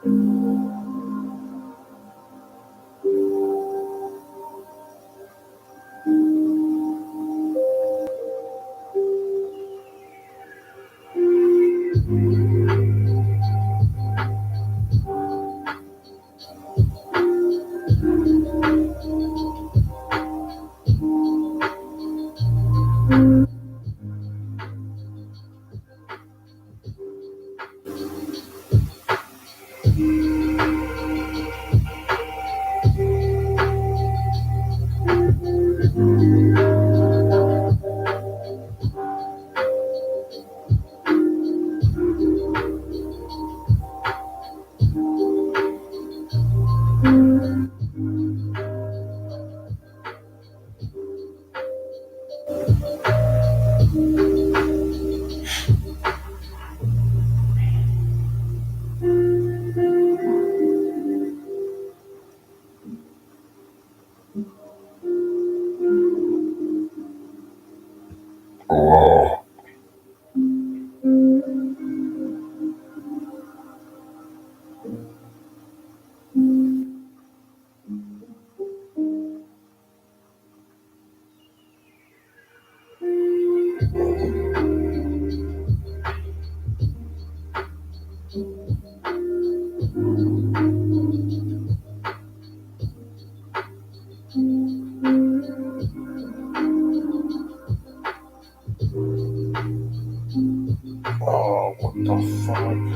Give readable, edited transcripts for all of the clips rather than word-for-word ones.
Oh, what the fuck?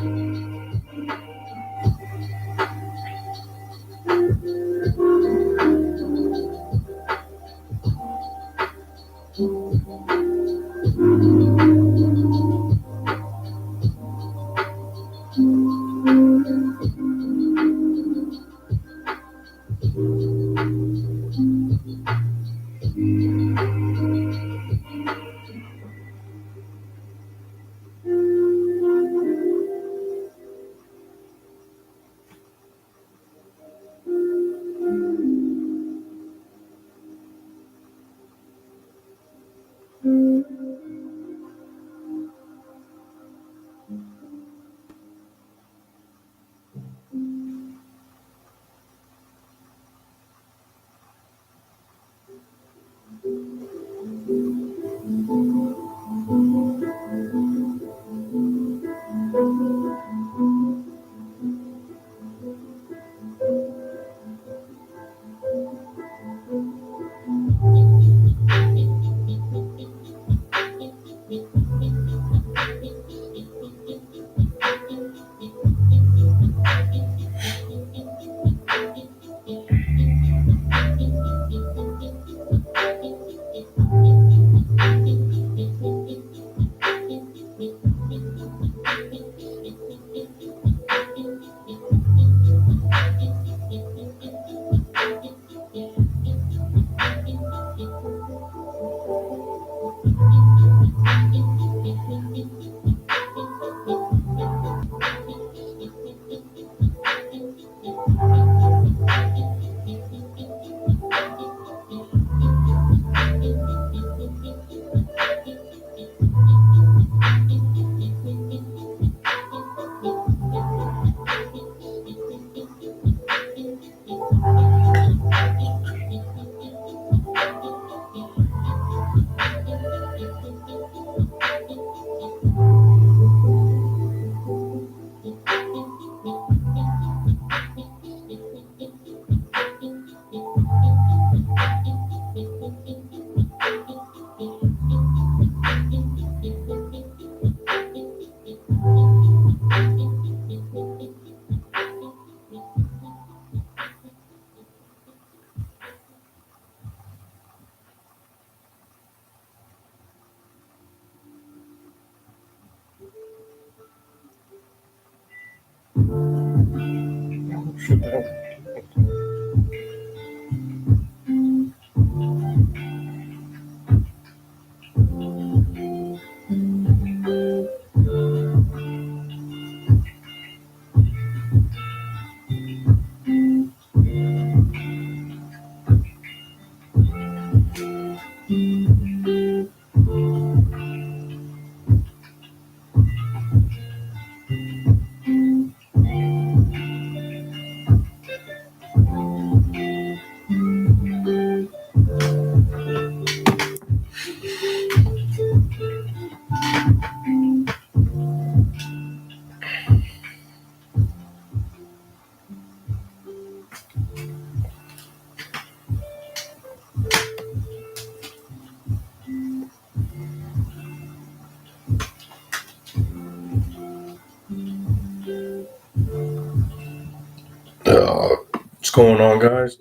What's going on, guys?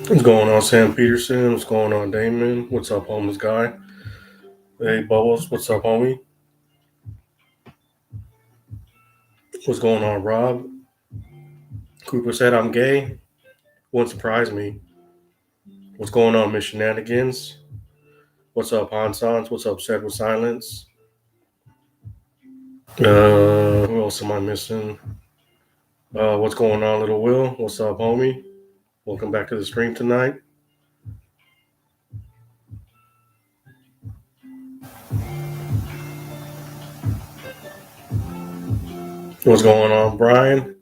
What's going on, Sam Peterson? What's going on, Damon? What's up, homeless guy? Hey, Bubbles. What's up, homie? What's going on, Rob? Cooper said I'm gay. Won't surprise me. What's going on, Miss Shenanigans? What's up, Hansons? What's up, Said with Silence? Who else am I missing? What's going on, Little Will? What's up, homie? Welcome back to the stream tonight. What's going on, Brian?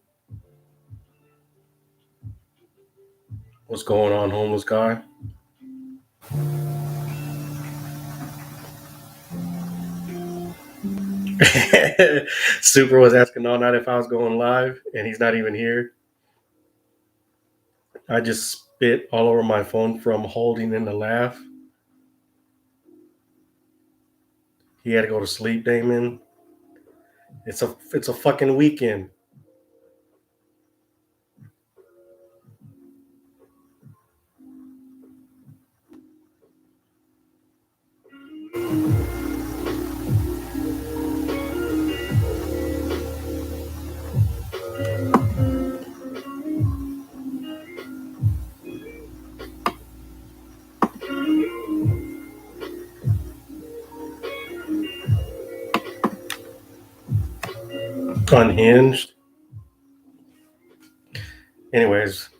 What's going on, homeless guy? Super was asking all night if I was going live, and he's not even here. I just spit all over my phone from holding in the laugh. He had to go to sleep, Damon. It's a fucking weekend. Unhinged. Anyways,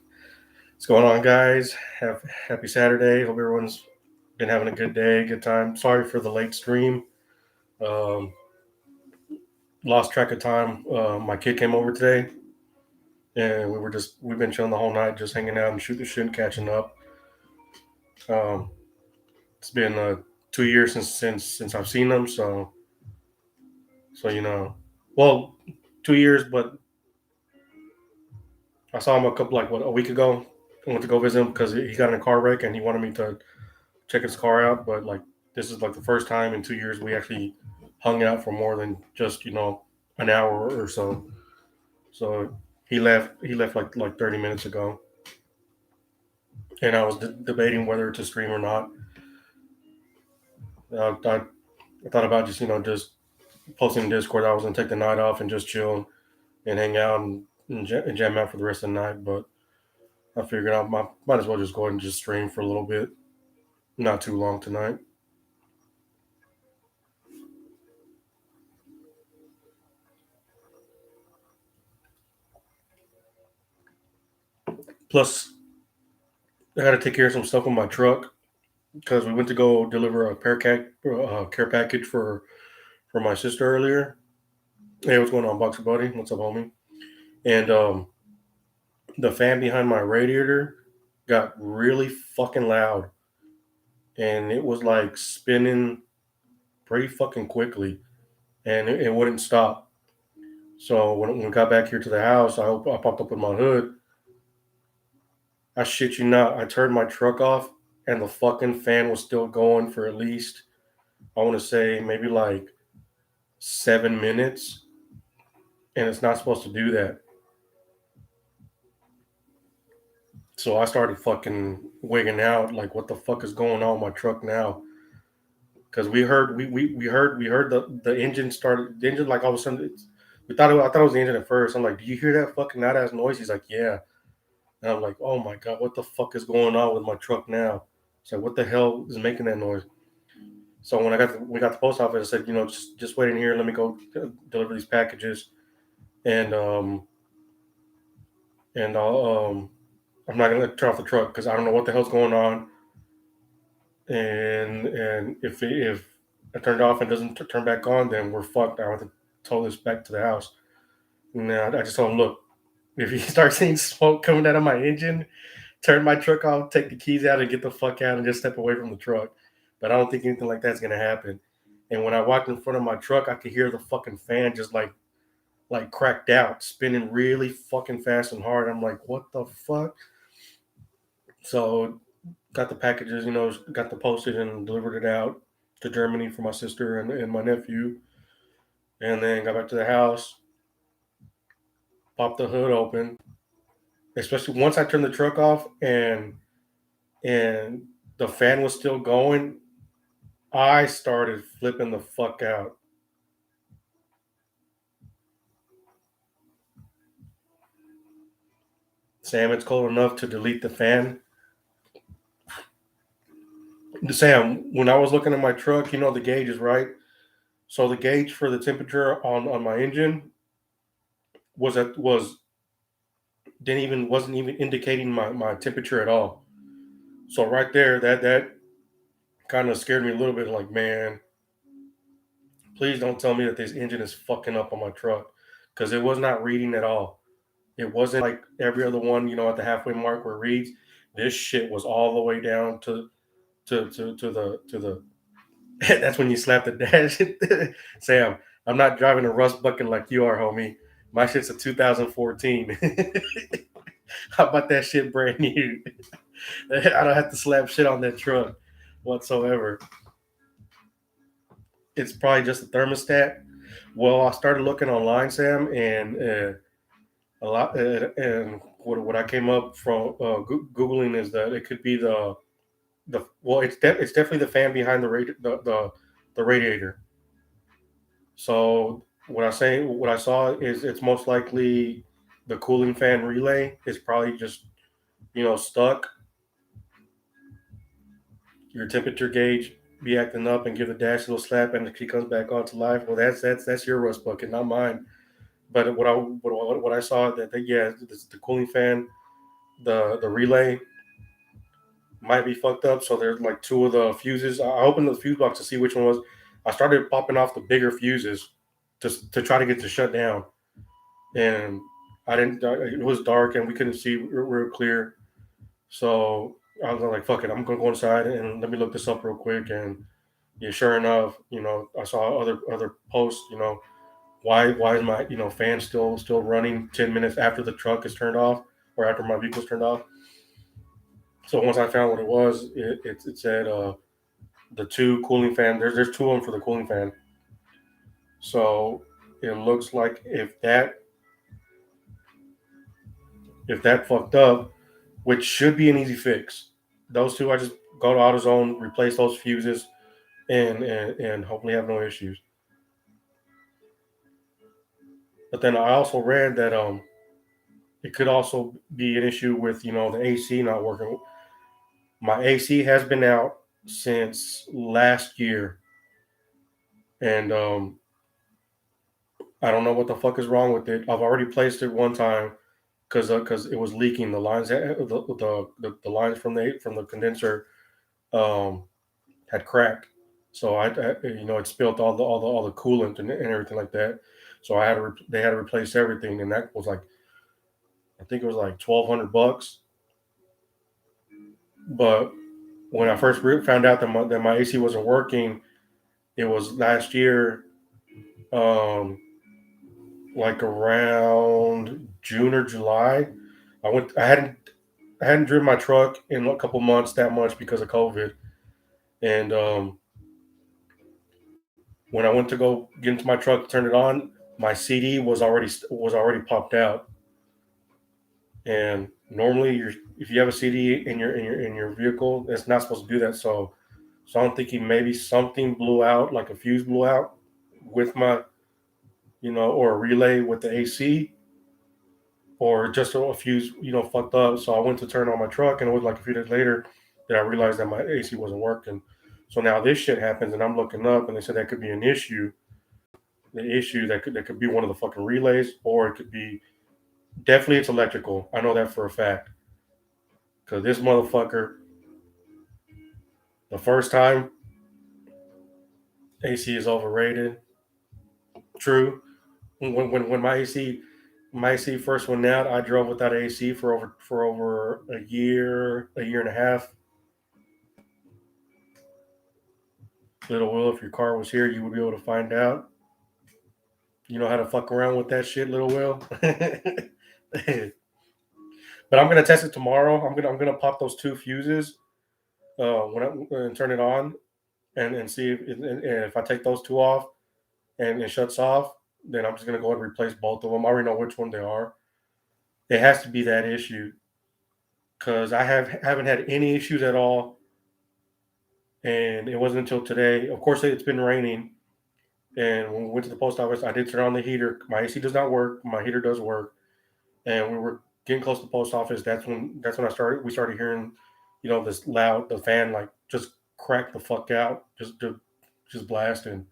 what's going on, guys? Happy Saturday. Hope everyone's been having a good day, good time. Sorry for the late stream. Um, Lost track of time. My kid came over today, and we've been chilling the whole night, just hanging out and shooting the shit, and catching up. Um, it's been 2 years since I've seen them, so well, 2 years, but I saw him a week ago. I went to go visit him because he got in a car wreck and he wanted me to check his car out. But like this is like the first time in 2 years we actually hung out for more than just an hour or so. So he left like 30 minutes ago, and I was debating whether to stream or not. I thought about just posting in Discord. I was gonna take the night off and just chill and hang out and jam out for the rest of the night, but I figured I might as well just go ahead and just stream for a little bit. Not too long tonight. Plus, I had to take care of some stuff with my truck because we went to go deliver a care package for my sister earlier. Hey, what's going on, Boxer Buddy? What's up, homie? And the fan behind my radiator got really fucking loud, and it was like spinning pretty fucking quickly, and it wouldn't stop. So when we got back here to the house, I popped up with my hood. I shit you not, I turned my truck off, and the fucking fan was still going for at least, I want to say, maybe like 7 minutes, and it's not supposed to do that. So I started fucking wigging out, like, what the fuck is going on with my truck now? Because we heard the engine started. The engine, like, all of a sudden, I thought it was the engine at first. I'm like, do you hear that fucking loud ass noise? He's like, yeah. And I'm like, oh my god, what the fuck is going on with my truck now? So what the hell is making that noise? So when we got to the post office, I said, just wait in here. Let me go deliver these packages, and I'm not gonna turn off the truck because I don't know what the hell's going on. And if I turn it off and it doesn't turn back on, then we're fucked. I have to tow this back to the house. Now I just told him, look, if you start seeing smoke coming out of my engine, turn my truck off, take the keys out, and get the fuck out, and just step away from the truck. But I don't think anything like that's gonna happen. And when I walked in front of my truck, I could hear the fucking fan just like cracked out, spinning really fucking fast and hard. I'm like, what the fuck? So got the packages, got the postage and delivered it out to Germany for my sister and my nephew, and then got back to the house. Pop the hood open, especially once I turned the truck off and the fan was still going. I started flipping the fuck out. Sam, it's cold enough to delete the fan. Sam, when I was looking at my truck, the gauge is right. So the gauge for the temperature on my engine was didn't even wasn't even indicating my temperature at all. So right there, that kind of scared me a little bit. Like, man, please don't tell me that this engine is fucking up on my truck, because it was not reading at all. It wasn't like every other one, at the halfway mark where it reads. This shit was all the way down to the. That's when you slap the dash. Sam, I'm not driving a rust bucket like you are, homie. My shit's a 2014. How about that shit brand new? I don't have to slap shit on that truck whatsoever. It's probably just a thermostat. Well, I started looking online, Sam, and a lot, and what I came up from googling is that it could be the well, it's definitely the fan behind the radiator. So what I saw is it's most likely the cooling fan relay is probably just stuck. Your temperature gauge be acting up and give the dash a little slap and she comes back on to life. Well, that's your rust bucket, not mine. But what I saw that yeah, the cooling fan, the relay might be fucked up. So there's like two of the fuses. I opened the fuse box to see which one was. I started popping off the bigger fuses to try to get to shut down, and I didn't. It was dark and we couldn't see real clear. So I was like, "Fuck it, I'm gonna go inside and let me look this up real quick." And yeah, sure enough, I saw other posts. Why is my fan still running 10 minutes after the truck is turned off or after my vehicle's turned off? So once I found what it was, it said the two cooling fan. There's two of them for the cooling fan. So it looks like if that fucked up, which should be an easy fix. Those two, I just go to AutoZone, replace those fuses, and hopefully have no issues. But then I also read that it could also be an issue with the AC not working. My AC has been out since last year, and I don't know what the fuck is wrong with it. I've already placed it one time because it was leaking. The lines the lines from the condenser um, had cracked, so it spilled all the coolant and everything like that. So they had to replace everything, and that was like I think it was like $1,200. But when I first found out that my AC wasn't working, it was last year, um, like around June or July. I hadn't driven my truck in a couple months that much because of COVID, and when I went to go get into my truck to turn it on, my CD was already popped out. And normally, if you have a CD in your vehicle, it's not supposed to do that. So I'm thinking maybe something blew out, like a fuse blew out with my, or a relay with the AC, or just a fuse, fucked up. So I went to turn on my truck, and it was like a few days later that I realized that my AC wasn't working. So now this shit happens, and I'm looking up, and they said that could be an issue. The issue that could be one of the fucking relays, or it could be definitely it's electrical. I know that for a fact because this motherfucker, the first time AC is overrated. True. When my AC first went out, I drove without AC for over a year and a half. Little Will, if your car was here, you would be able to find out. You know how to fuck around with that shit, Little Will. But I'm gonna test it tomorrow. I'm gonna pop those two fuses and turn it on and see if I take those two off and it shuts off. Then I'm just gonna go ahead and replace both of them. I already know which one they are. It has to be that issue because I haven't had any issues at all, and it wasn't until today. Of course, it's been raining, and when we went to the post office, I did turn on the heater. My AC does not work. My heater does work, and we were getting close to the post office. That's when I started. We started hearing, this loud the fan like just crack the fuck out, just blasting.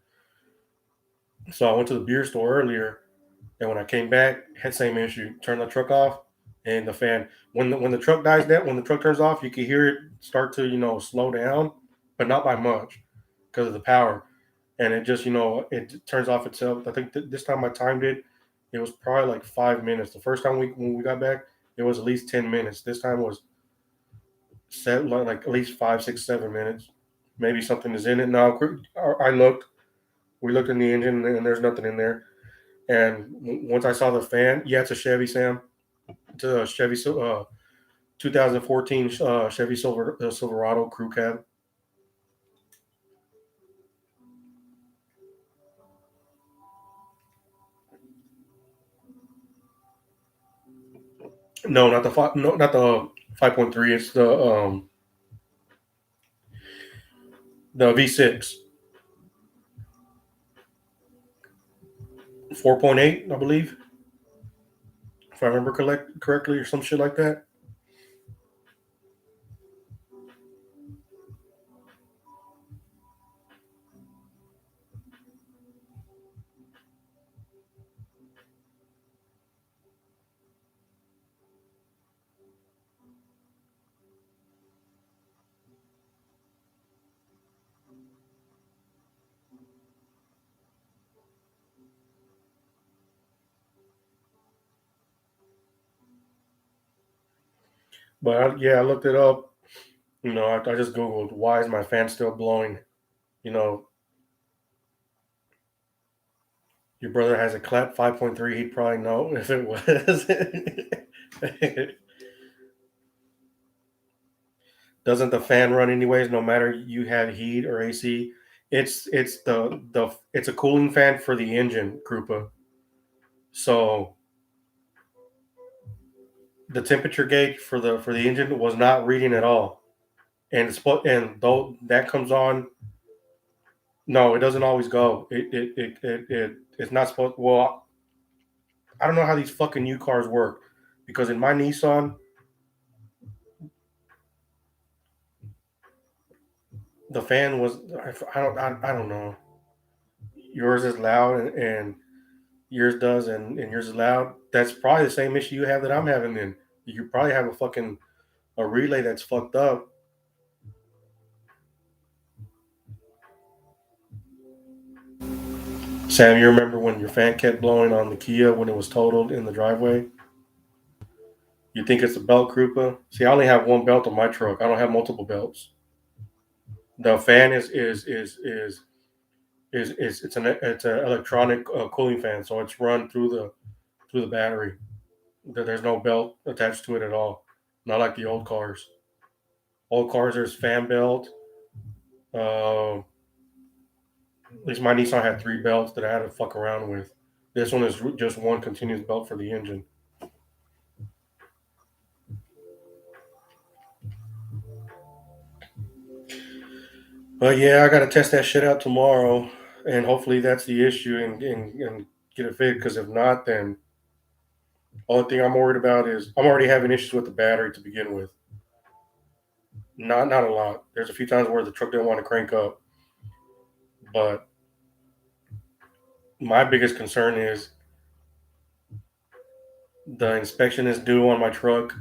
So I went to the beer store earlier, and when I came back, had same issue. Turned the truck off, and the fan when the truck dies down, when the truck turns off, you can hear it start to slow down, but not by much because of the power. And it just it turns off itself. I think this time I timed it. It was probably like 5 minutes. The first time when we got back, it was at least 10 minutes. This time was set like at least 5, 6, 7 minutes. Maybe something is in it now. I looked. We looked in the engine, and there's nothing in there. And once I saw the fan, yeah, it's a Chevy, Sam. It's a Chevy, 2014 Chevy Silverado crew cab. No, not the five. No, not the 5.3. It's the V6, 4.8, I believe, if I remember correctly, or some shit like that. But yeah, I looked it up. I just googled why is my fan still blowing. You know, your brother has a clap 5.3. He'd probably know if it was. Doesn't the fan run anyways? No matter you have heat or AC, it's a cooling fan for the engine, Krupa. So the temperature gauge for the engine was not reading at all, and though that comes on, no, it doesn't always go. It's not supposed. Well, I don't know how these fucking new cars work, because in my Nissan, the fan was. I don't know. Yours is loud, and yours does, and yours is loud. That's probably the same issue you have that I'm having. Then you probably have a relay that's fucked up. Sam, you remember when your fan kept blowing on the Kia when it was totaled in the driveway? You think it's a belt, Krupa? See, I only have one belt on my truck. I don't have multiple belts. The fan is it's an electronic cooling fan, so it's run through the battery. There's no belt attached to it at all. Not like the old cars. Old cars, there's fan belt. At least my Nissan had three belts that I had to fuck around with. This one is just one continuous belt for the engine. But yeah, I got to test that shit out tomorrow, and hopefully that's the issue, and get it fixed. Because if not, then only thing I'm worried about is I'm already having issues with the battery to begin with. Not a lot. There's a few times where the truck didn't want to crank up, but my biggest concern is the inspection is due on my truck,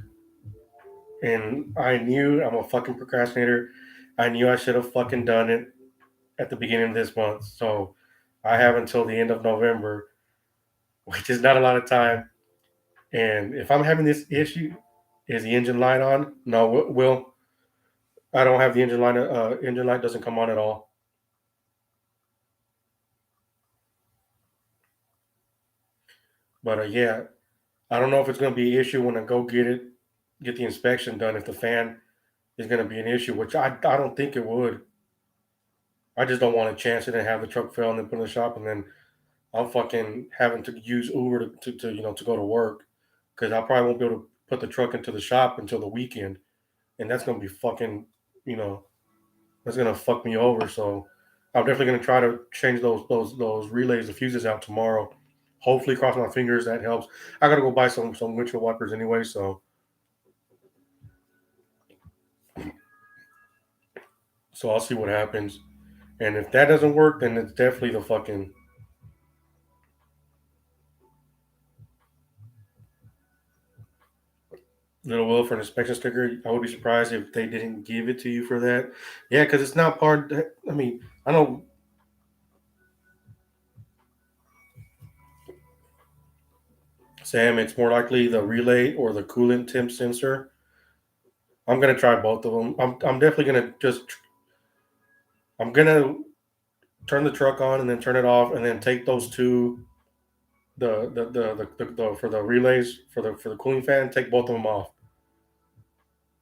and I knew I'm a fucking procrastinator. I knew I should have fucking done it at the beginning of this month. So I have until the end of November, which is not a lot of time. And if I'm having this issue, is the engine light on? No, Will. I don't have the engine light. Engine light doesn't come on at all. But yeah, I don't know if it's going to be an issue when I go get the inspection done. If the fan is going to be an issue, which I don't think it would. I just don't want to chance it and have the truck fail and then put in the shop, and then I'm fucking having to use Uber to go to work because I probably won't be able to put the truck into the shop until the weekend, and that's gonna be fucking, you know, that's gonna fuck me over. So I'm definitely gonna try to change those relays, the fuses out tomorrow. Hopefully, cross my fingers that helps. I gotta go buy some windshield wipers anyway, so I'll see what happens. And if that doesn't work, then it's definitely the fucking little will for an inspection sticker. I would be surprised if they didn't give it to you for that. Yeah, because it's not part. I mean, I know, Sam. It's more likely the relay or the coolant temp sensor. I'm gonna try both of them. I'm definitely gonna just. I'm gonna turn the truck on and then turn it off and then take those two the for the relays for the cooling fan, take both of them off.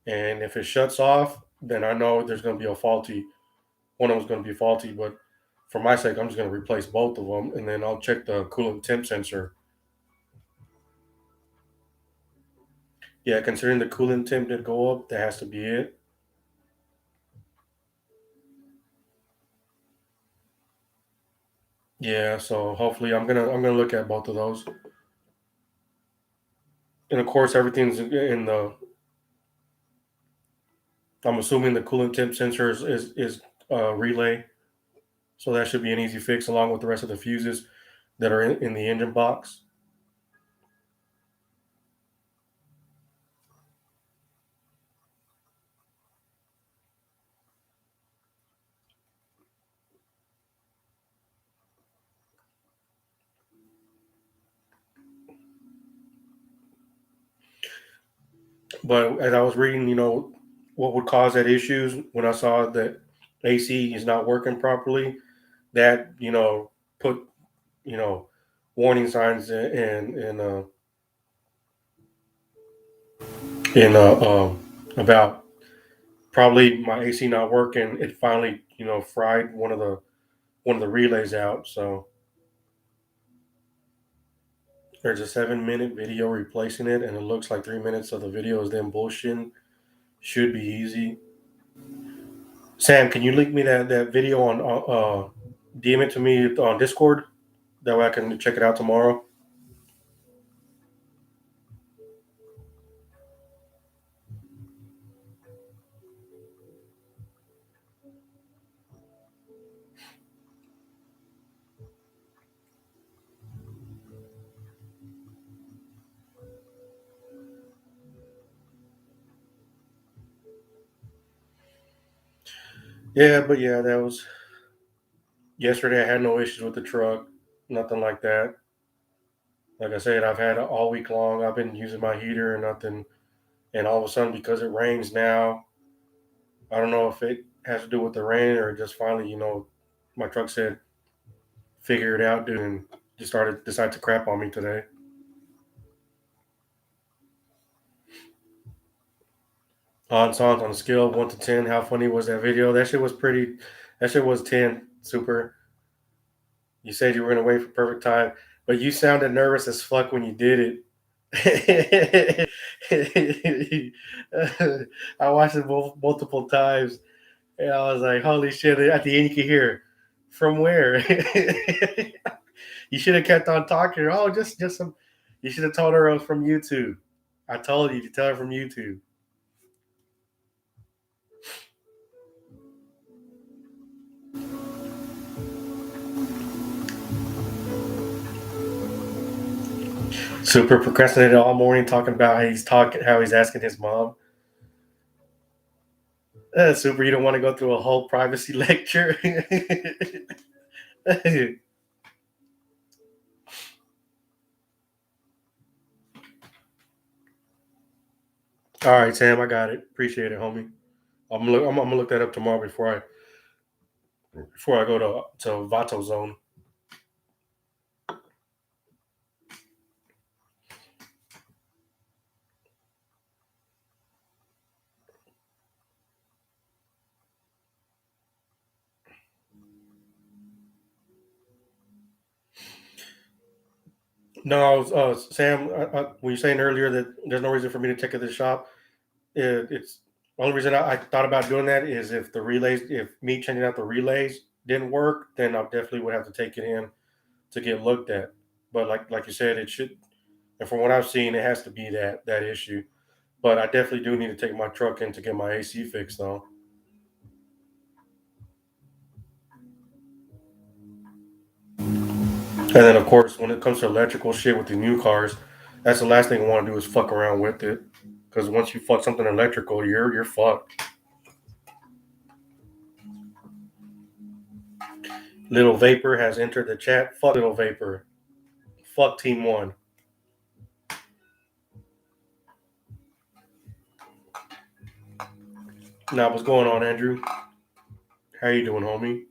And if it shuts off, then I know there's going to be a faulty. One of them's going to be faulty, but for my sake, I'm just going to replace both of them, and then I'll check the coolant temp sensor. Yeah, considering the coolant temp did go up, that has to be it. Yeah, so hopefully I'm gonna look at both of those, and of course everything's in the. I'm assuming the coolant temp sensor is relay, so that should be an easy fix along with the rest of the fuses that are in the engine box. But as I was reading, what would cause that issues when I saw that AC is not working properly, that put you know warning signs in about probably my AC not working. It finally fried one of the relays out. So there's a 7-minute video replacing it, and it looks like 3 minutes of the video is them bullshitting. Should be easy. Sam, can you link me that video on DM it to me on Discord? That way I can check it out tomorrow. Yeah, but yeah, that was yesterday. I had no issues with the truck, nothing like that. Like I said, I've had it all week long. I've been using my heater and nothing, and all of a sudden, because it rains now, I don't know if it has to do with the rain or just finally, my truck said, "Figure it out, dude," and just decide to crap on me today. On a scale of 1 to 10, how funny was that video? That shit was pretty. That shit was 10. Super. You said you were gonna wait for perfect time, but you sounded nervous as fuck when you did it. I watched it multiple times, and I was like, "Holy shit!" At the end, you could hear, "From where?" You should have kept on talking. Oh, just some. You should have told her it was from YouTube. I told you to tell her from YouTube. Super procrastinated all morning talking about how he's asking his mom. Super, you don't want to go through a whole privacy lecture. All right, Sam, I got it. Appreciate it, homie. I'm gonna look that up tomorrow before I go to Vato Zone. No, I was, Sam. Were you saying earlier that there's no reason for me to take it to the shop? It's the only reason I thought about doing that is if the relays, if me changing out the relays didn't work, then I definitely would have to take it in to get looked at. But like you said, it should. And from what I've seen, it has to be that issue. But I definitely do need to take my truck in to get my AC fixed, though. And then, of course, when it comes to electrical shit with the new cars, that's the last thing I want to do is fuck around with it. Because once you fuck something electrical, you're fucked. Little Vapor has entered the chat. Fuck Little Vapor. Fuck Team One. Now, what's going on, Andrew? How you doing, homie?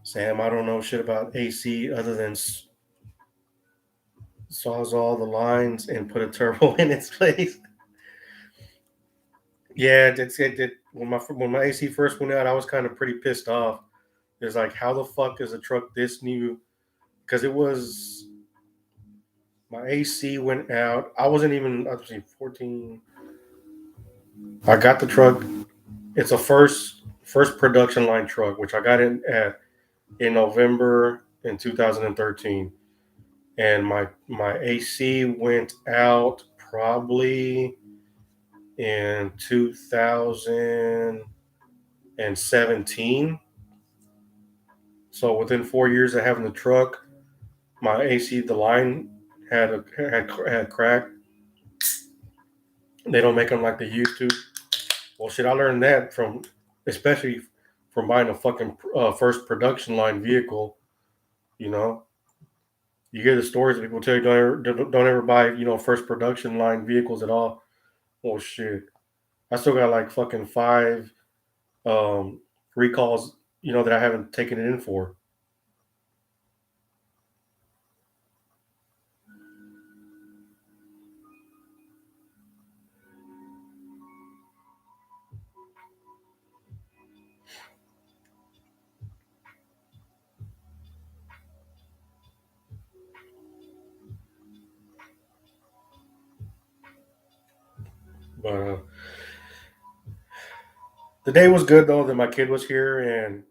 Sam, I don't know shit about AC other than saws all the lines and put a turbo in its place. Yeah, it. When my AC first went out, I was kind of pretty pissed off. It's like, how the fuck is a truck this new? Because it was my AC went out. I wasn't even. I was 14. I got the truck. It's a first production line truck, which I got in November in 2013, and my AC went out probably in 2017. So within 4 years of having the truck, my AC, the line had cracked. They don't make them like they used to. Well, shit, I learned that especially from buying a fucking first production line vehicle. You know, you hear the stories people tell you don't ever buy first production line vehicles at all. Well, shit, I still got like fucking five um, recalls. That I haven't taken it in for. But the day was good though that my kid was here and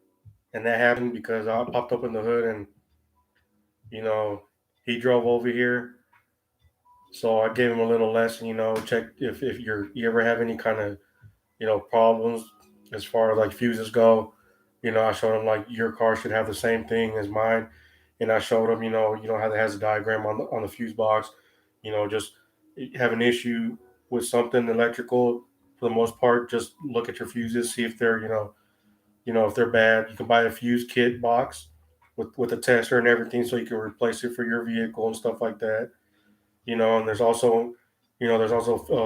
that happened because I popped up in the hood and you know he drove over here. So I gave him a little lesson, check if you ever have any kind of problems as far as like fuses go. I showed him like your car should have the same thing as mine, and I showed him how it has a diagram on the fuse box. Just have an issue with something electrical for the most part. Just look at your fuses, see if they're if they're bad. You can buy a fuse kit box with a tester and everything, so you can replace it for your vehicle and stuff like that. And there's also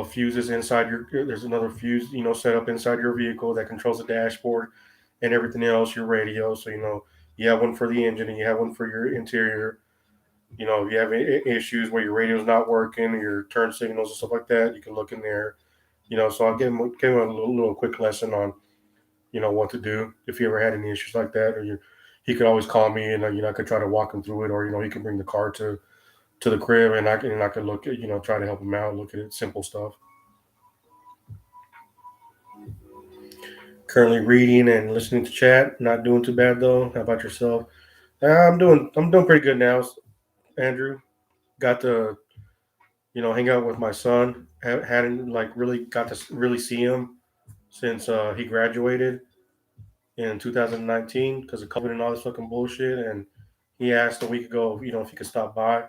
fuses inside there's another fuse set up inside your vehicle that controls the dashboard and everything else, your radio. So you have one for the engine and you have one for your interior. If you have issues where your radio's not working or your turn signals and stuff like that, you can look in there. So I'll give him a little quick lesson on what to do if you ever had any issues like that. Or he could always call me and I could try to walk him through it, or he can bring the car to the crib, and I could look at try to help him out, look at it, simple stuff. Currently reading and listening to chat. Not doing too bad though. How about yourself? I'm doing pretty good now, Andrew. Got to hang out with my son. Hadn't like really got to really see him since he graduated in 2019 because of COVID and all this fucking bullshit. And he asked a week ago, if he could stop by.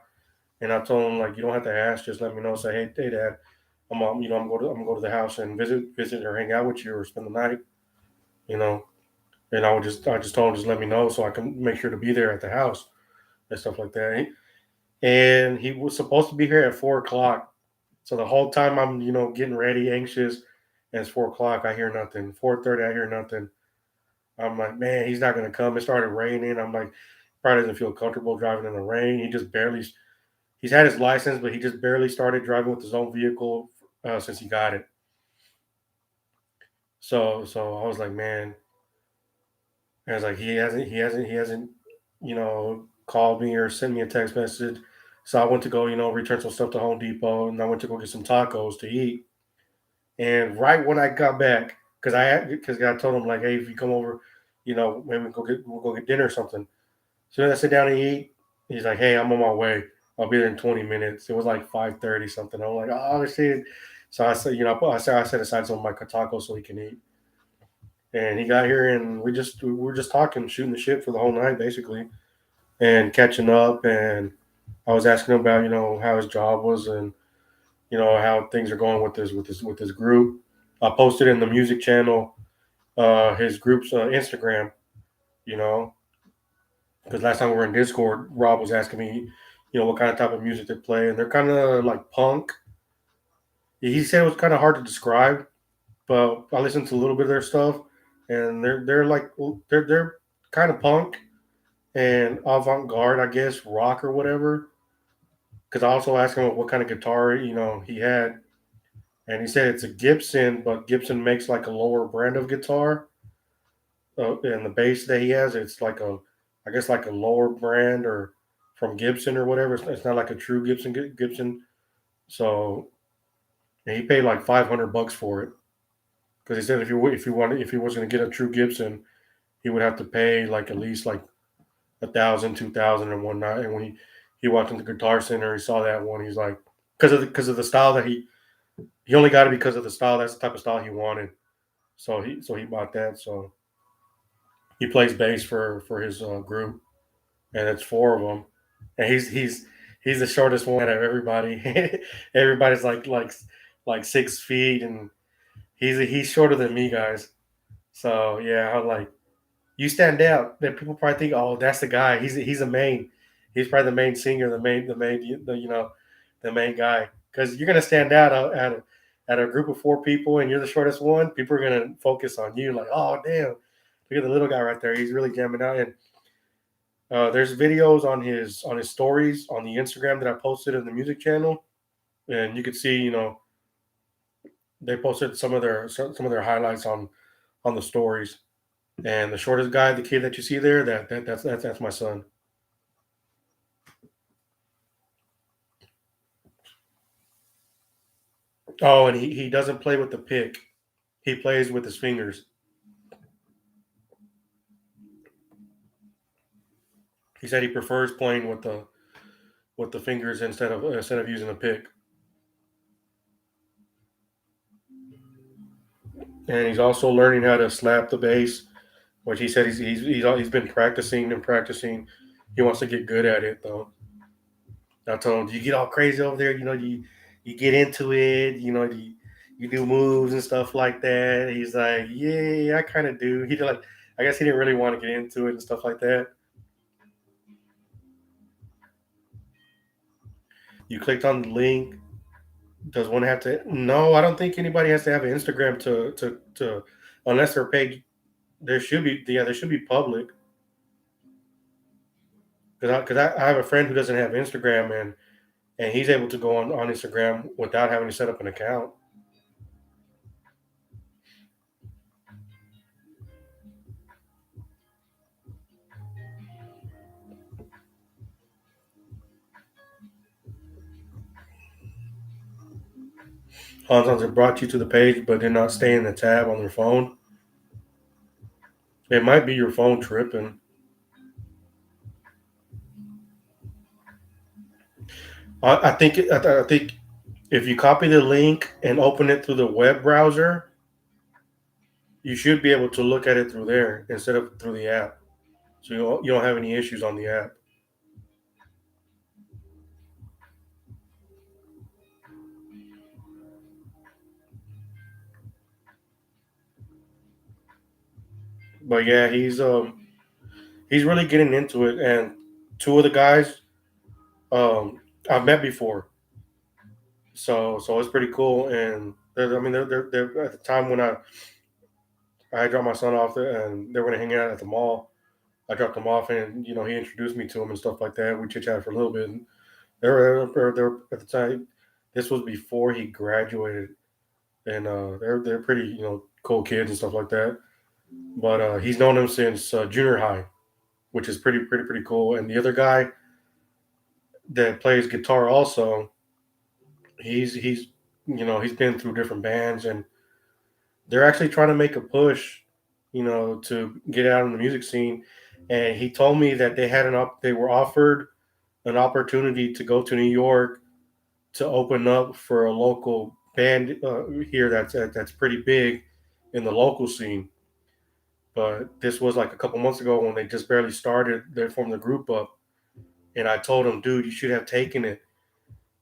And I told him like, you don't have to ask, just let me know. Say, hey, Dad, I'm going to the house and visit or hang out with you or spend the night. You know, and I just told him just let me know so I can make sure to be there at the house and stuff like that. And he was supposed to be here at 4 o'clock. So the whole time I'm getting ready, anxious, and it's 4 o'clock. I hear nothing. 4:30, I hear nothing. I'm like, man, he's not gonna come. It started raining. I'm like, probably doesn't feel comfortable driving in the rain. He's had his license, but he just barely started driving with his own vehicle since he got it. So I was like, man, I was like, he hasn't, called me or sent me a text message. So I went to go, return some stuff to Home Depot, and I went to go get some tacos to eat. And right when I got back, because I told him like, hey, if you come over, maybe we'll go get dinner or something. So then I sit down and eat. He's like, hey, I'm on my way. I'll be there in 20 minutes. It was like 5:30 something. I'm like, oh shit. So I said, I set aside some of my tacos so he can eat. And he got here and we were just talking, shooting the shit for the whole night basically, and catching up. And I was asking him about how his job was, and how things are going with his group. I posted in the music channel his group's Instagram. You know, because last time we were in Discord, Rob was asking me, what kind of type of music they play, and they're kind of like punk. He said it was kind of hard to describe, but I listened to a little bit of their stuff, and they're like they're kind of punk and avant garde, I guess, rock or whatever. Because I also asked him what kind of guitar he had, and he said it's a Gibson, but Gibson makes like a lower brand of guitar, and the bass that he has, it's like I guess like a lower brand or from Gibson or whatever. It's not like a true Gibson. So and he paid like $500 for it because he said if he was going to get a true Gibson, he would have to pay like at least like 1,000, 2,000 and whatnot. And when he walked into Guitar Center, he saw that one. He's like, because of the style that he only got it because of the style. That's the type of style he wanted. So he bought that. So he plays bass for his group, and it's four of them. And he's the shortest one out of everybody. Everybody's like 6 feet, and he's shorter than me, guys. So yeah, I'm like, you stand out. That people probably think, oh, that's the guy. He's a main. He's probably the main singer, the main guy. Because you're gonna stand out at a group of four people, and you're the shortest one. People are gonna focus on you, like, oh damn, look at the little guy right there. He's really jamming out. And there's videos on his stories on the Instagram that I posted in the music channel, and you could see, they posted some of their highlights on the stories. And the shortest guy, the kid that you see there, that's my son. Oh, and he doesn't play with the pick. He plays with his fingers. He said he prefers playing with the fingers instead of using a pick. And he's also learning how to slap the bass, which he said he's been practicing and practicing. He wants to get good at it though. I told him, do you get all crazy over there? You get into it. You do moves and stuff like that. He's like, yeah, I kind of do. He like, I guess he didn't really want to get into it and stuff like that. You clicked on the link. Does one have to? No, I don't think anybody has to have an Instagram to unless their page. There should be, yeah, there should be public. Because I have a friend who doesn't have Instagram, and he's able to go on Instagram without having to set up an account. Sometimes it brought you to the page, but they're not staying in the tab on their phone. It might be your phone tripping. I think if you copy the link and open it through the web browser, you should be able to look at it through there instead of through the app. So you don't have any issues on the app. But yeah, he's really getting into it, and two of the guys I've met before, so it's pretty cool. And I mean, they're at the time when I dropped my son off there, and they were gonna hang out at the mall. I dropped him off, and he introduced me to him and stuff like that. We chit chatted for a little bit. And they were at the time. This was before he graduated, and they're pretty cool kids and stuff like that. But he's known him since junior high, which is pretty cool. And the other guy that plays guitar also, he's he's been through different bands, and they're actually trying to make a push, to get out in the music scene. And he told me that they were offered an opportunity to go to New York to open up for a local band here that's pretty big in the local scene. But this was like a couple months ago when they just barely started. They formed the group up, and I told him, "Dude, you should have taken it."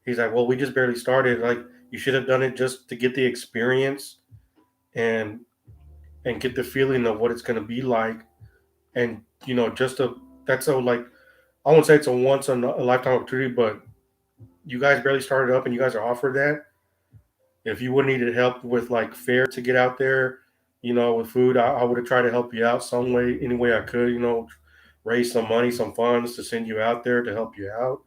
He's like, "Well, we just barely started. Like, you should have done it just to get the experience and get the feeling of what it's going to be like, and just a that's a like I won't say it's a once in a lifetime opportunity, but you guys barely started up, and you guys are offered that. If you would have needed help with like fare to get out there, with food, I would have tried to help you out some way, any way I could. Raise some money, some funds to send you out there to help you out."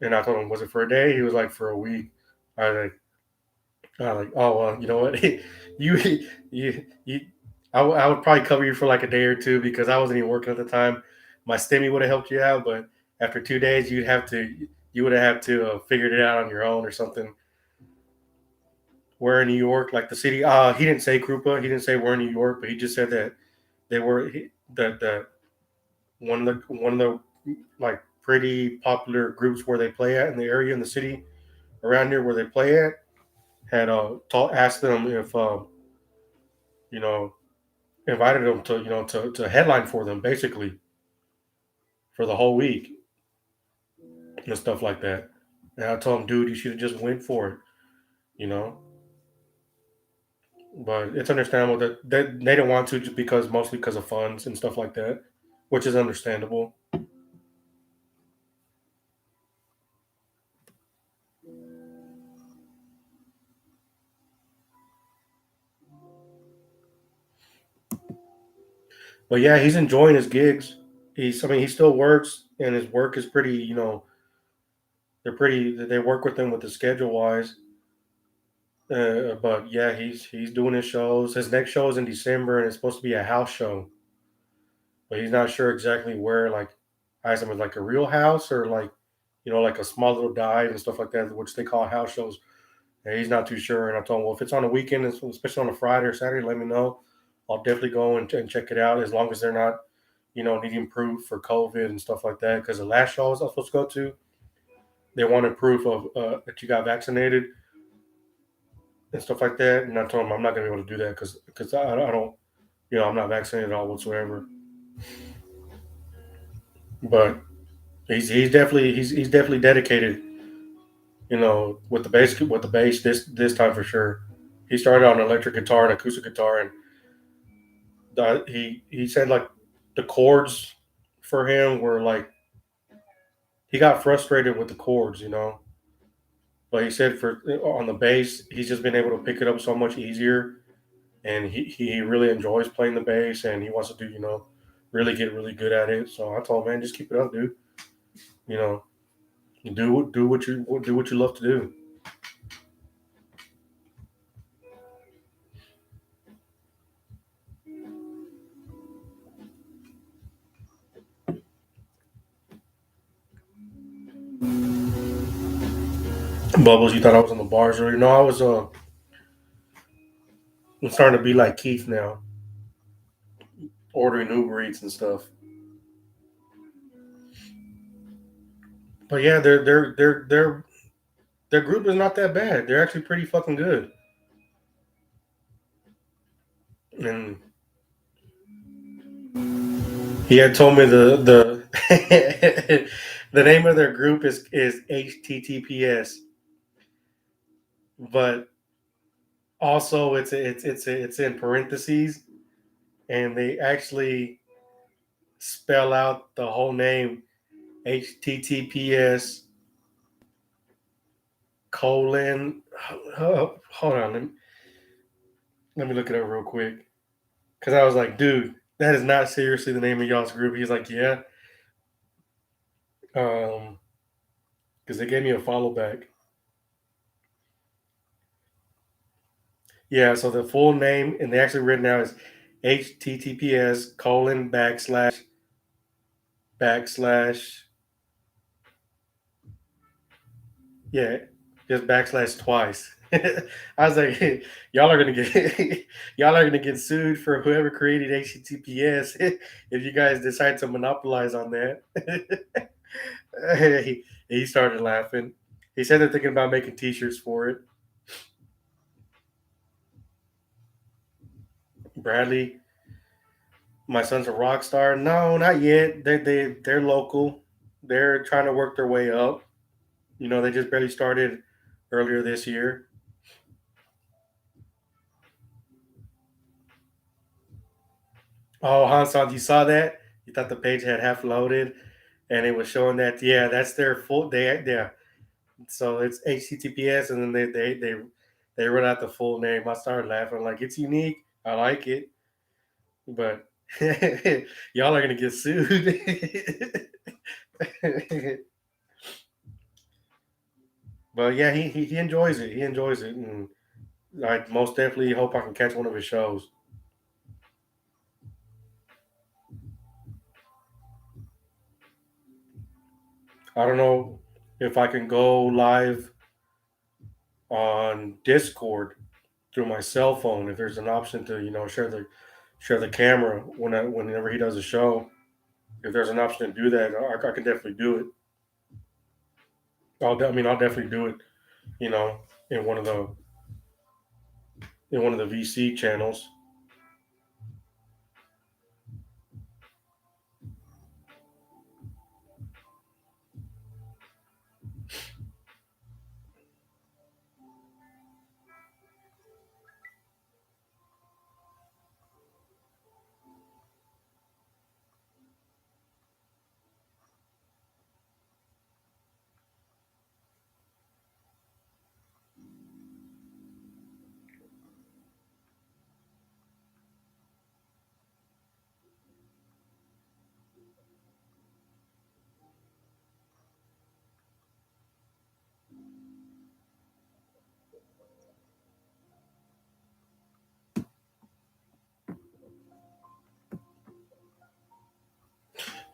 And I told him, "Was it for a day?" He was like, "For a week." I was like, "Oh well, you know what? you you I would probably cover you for like a day or two because I wasn't even working at the time. My stimmy would have helped you out, but after 2 days, you would have had to figured it out on your own or something." Where in New York, like the city. He didn't say Krupa. He didn't say we're in New York, but he just said that they were that one of the like pretty popular groups where they play at in the area in the city around here where they play at had asked them if you know invited them to to headline for them basically for the whole week and stuff like that. And I told him, "Dude, you should have just went for it," you know. But it's understandable that they don't want to just because mostly because of funds and stuff like that, which is understandable. But yeah, he's enjoying his gigs. I mean, he still works, and his work is pretty. They work with him with the schedule wise. But yeah, he's doing his shows. His next show is in December, and it's supposed to be a house show, but he's not sure exactly where. Like, I asked him, "Is like a real house or like, like a small little dive and stuff like that, which they call house shows." And he's not too sure. And I told him, "Well, if it's on a weekend, especially on a Friday or Saturday, let me know. I'll definitely go and check it out as long as they're not, needing proof for COVID and stuff like that. Because the last show I was supposed to go to, they wanted proof of that you got vaccinated and stuff like that. And I told him I'm not gonna be able to do that because I don't, I'm not vaccinated at all whatsoever. But he's definitely dedicated, with the bass this time for sure. He started on electric guitar and acoustic guitar, and he said like the chords for him were like he got frustrated with the chords, But he said for on the bass, he's just been able to pick it up so much easier, and he really enjoys playing the bass, and he wants to do really get really good at it. So I told him, man, just keep it up, dude. You know, do what you love to do. Bubbles, you thought I was on the bars earlier? No, I was. I'm starting to be like Keith now, ordering Uber Eats and stuff. But yeah, their group is not that bad. They're actually pretty fucking good. And he had told me the the name of their group is HTTPS, but also it's in parentheses, and they actually spell out the whole name HTTPS colon. Hold on, let me look it up real quick because I was like, dude, that is not seriously the name of y'all's group. He's like, yeah, because they gave me a follow back. Yeah, so the full name, and they actually written now is HTTPS colon backslash, yeah, just backslash twice. I was like, y'all are gonna get y'all are gonna get sued for whoever created HTTPS if you guys decide to monopolize on that. He started laughing. He said they're thinking about making T-shirts for it. Bradley, my son's a rock star. No, not yet. They're local. They're trying to work their way up. You know, they just barely started earlier this year. Oh, Hansan, you saw that? You thought the page had half loaded, and it was showing that. Yeah, that's their full. Yeah. So it's HTTPS, and then they run out the full name. I started laughing like it's unique. I like it, but y'all are gonna get sued. But yeah, he enjoys it. He enjoys it, and I most definitely hope I can catch one of his shows. I don't know if I can go live on Discord through my cell phone. If there's an option to share the camera whenever he does a show. If there's an option to do that, I can definitely do it. I'll definitely do it. You know, in one of the VC channels.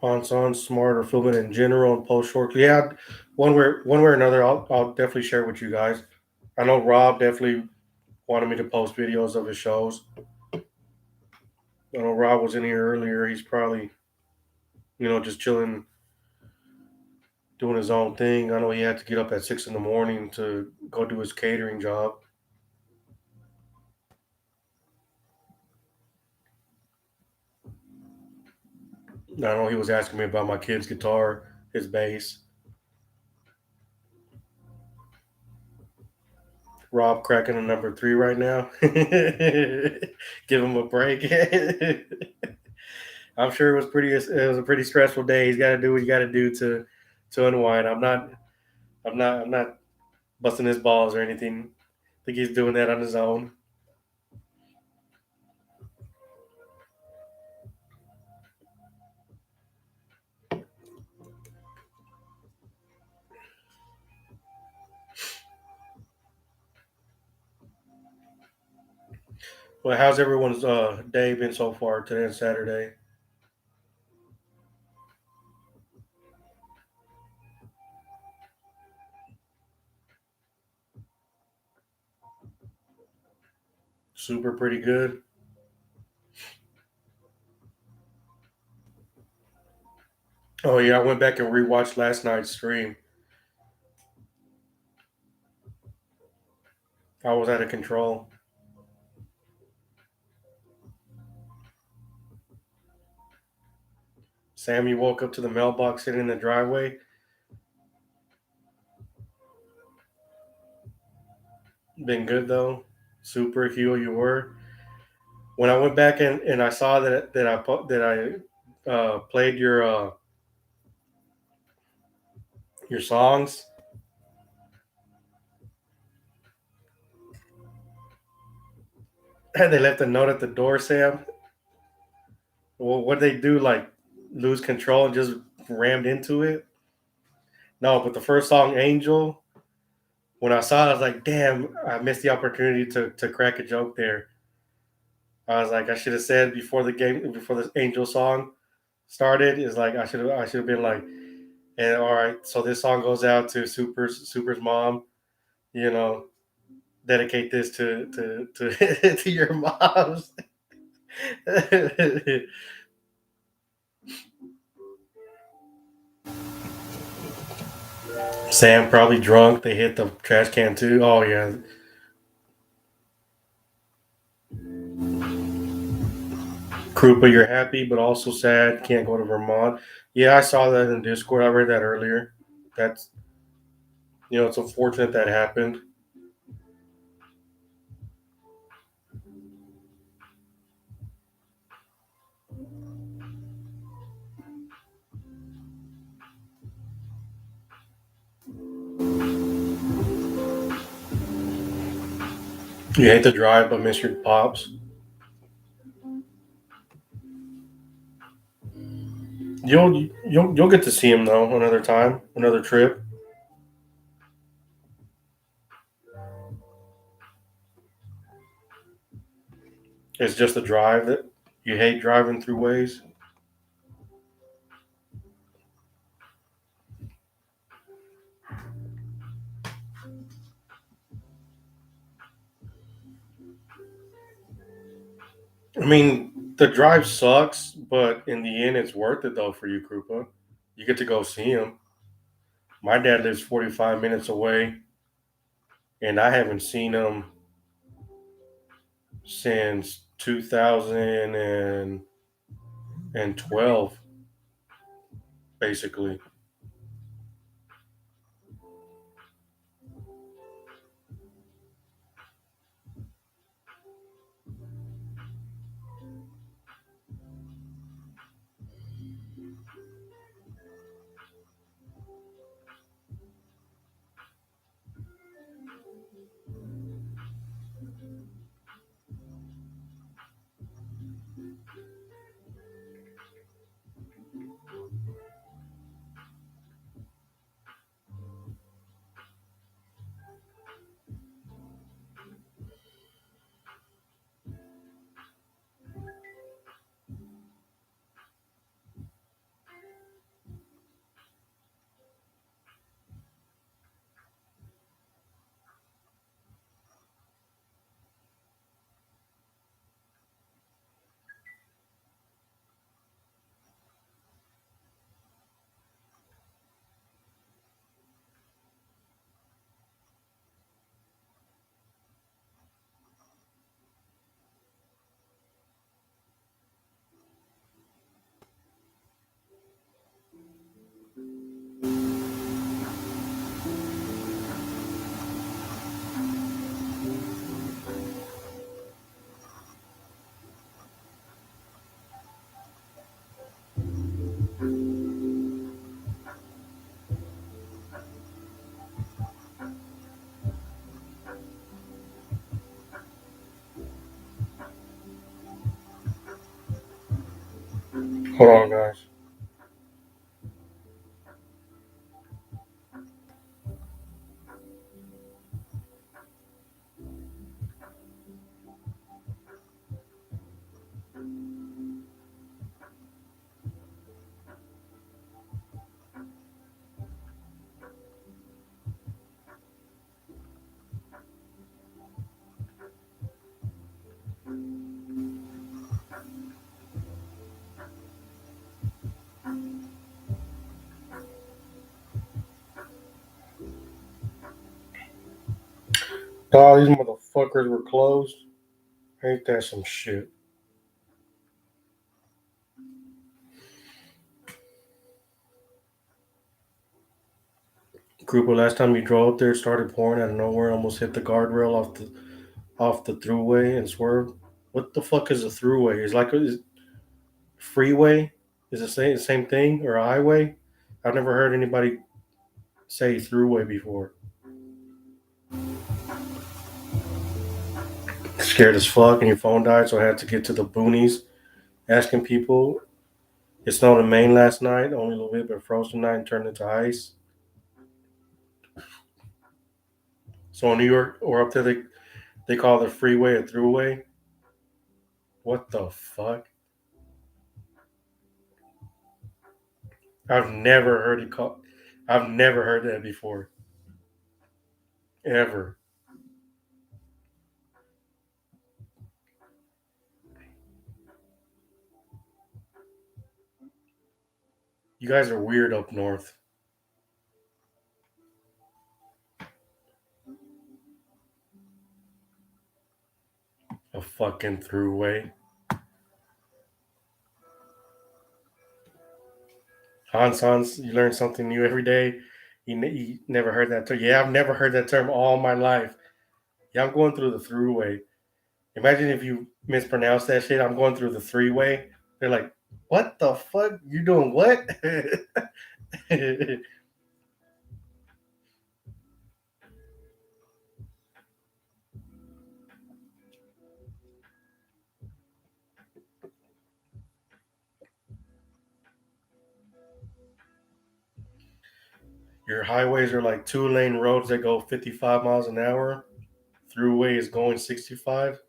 On smart or filming in general and post short. Yeah, one way or another, I'll definitely share with you guys. I know Rob definitely wanted me to post videos of his shows. I know Rob was in here earlier. He's probably just chilling, doing his own thing. I know he had to get up at 6 in the morning to go do his catering job. I know he was asking me about my kid's guitar, his bass. Rob cracking a number three right now. Give him a break. I'm sure it was a pretty stressful day. He's got to do what you got to do to unwind. I'm not busting his balls or anything. I think he's doing that on his own. Well, how's everyone's day been so far today and Saturday? Super pretty good. Oh yeah, I went back and rewatched last night's stream. I was out of control. Sammy woke up to the mailbox sitting in the driveway. Been good though. Super heel you were. When I went back and I saw that I played your songs, and they left a note at the door, Sam. Well, what they do, like lose control and just rammed into it? No, but the first song, Angel, When I saw it, I was like, damn, I missed the opportunity to crack a joke there. I was like, I should have said before the game, before the Angel song started, is like I should have been like, and all right, so this song goes out to Super's mom. You know, dedicate this to to your moms. Sam probably drunk. They hit the trash can too. Oh yeah, Krupa, you're happy but also sad. Can't go to Vermont. Yeah, I saw that in Discord. I read that earlier. That's it's unfortunate that happened. You hate to drive but miss your pops. You'll get to see him though another time, another trip. It's just a drive that you hate driving through ways. I mean, the drive sucks, but in the end, it's worth it though for you, Krupa. You get to go see him. My dad lives 45 minutes away, and I haven't seen him since 2012, basically. Hold on, guys. Oh, these motherfuckers were closed. Ain't that some shit? Krupa, last time you drove up there, started pouring out of nowhere, almost hit the guardrail off the throughway and swerved. What the fuck is a throughway? Is like a freeway? Is it same thing or a highway? I've never heard anybody say throughway before. Scared as fuck, and your phone died, so I had to get to the boonies asking people. It snowed in Maine last night, only a little bit, but froze tonight and turned into ice. So in New York or up there, they call the freeway a throughway. What the fuck? I've never heard it called. I've never heard that before, ever. You guys are weird up north. A fucking throughway. Hans, you learn something new every day. You never heard that term. Yeah, I've never heard that term all my life. Yeah, I'm going through the throughway. Imagine if you mispronounce that shit. I'm going through the three-way. They're like, what the fuck? You doing what? Your highways are like two-lane roads that go 55 miles an hour. Throughway is going 65.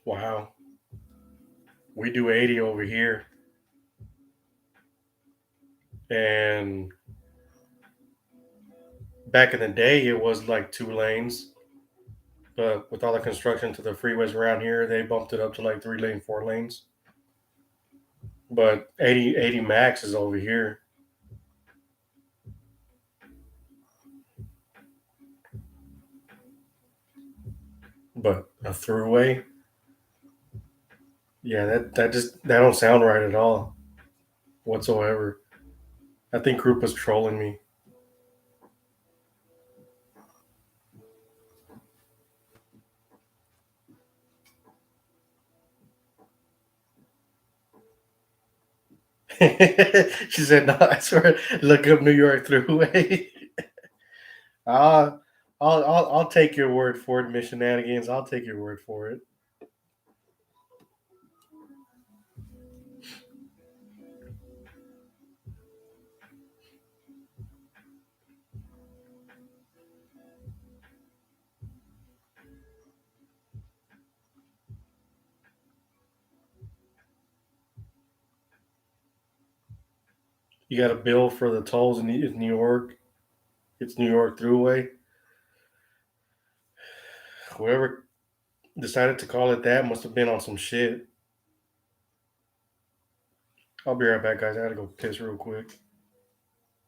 Wow. We do 80 over here. And back in the day, it was like two lanes. But with all the construction to the freeways around here, they bumped it up to like three lane, four lanes. But 80 max is over here. But a throughway, yeah, that don't sound right at all whatsoever. I think Group was trolling me. She said, "No, I swear, look up New York Thruway." I'll, I'll take your word for it, Miss Shenanigans. I'll take your word for it. You got a bill for the tolls in New York. It's New York Thruway. Whoever decided to call it that must have been on some shit. I'll be right back, guys. I gotta go piss real quick.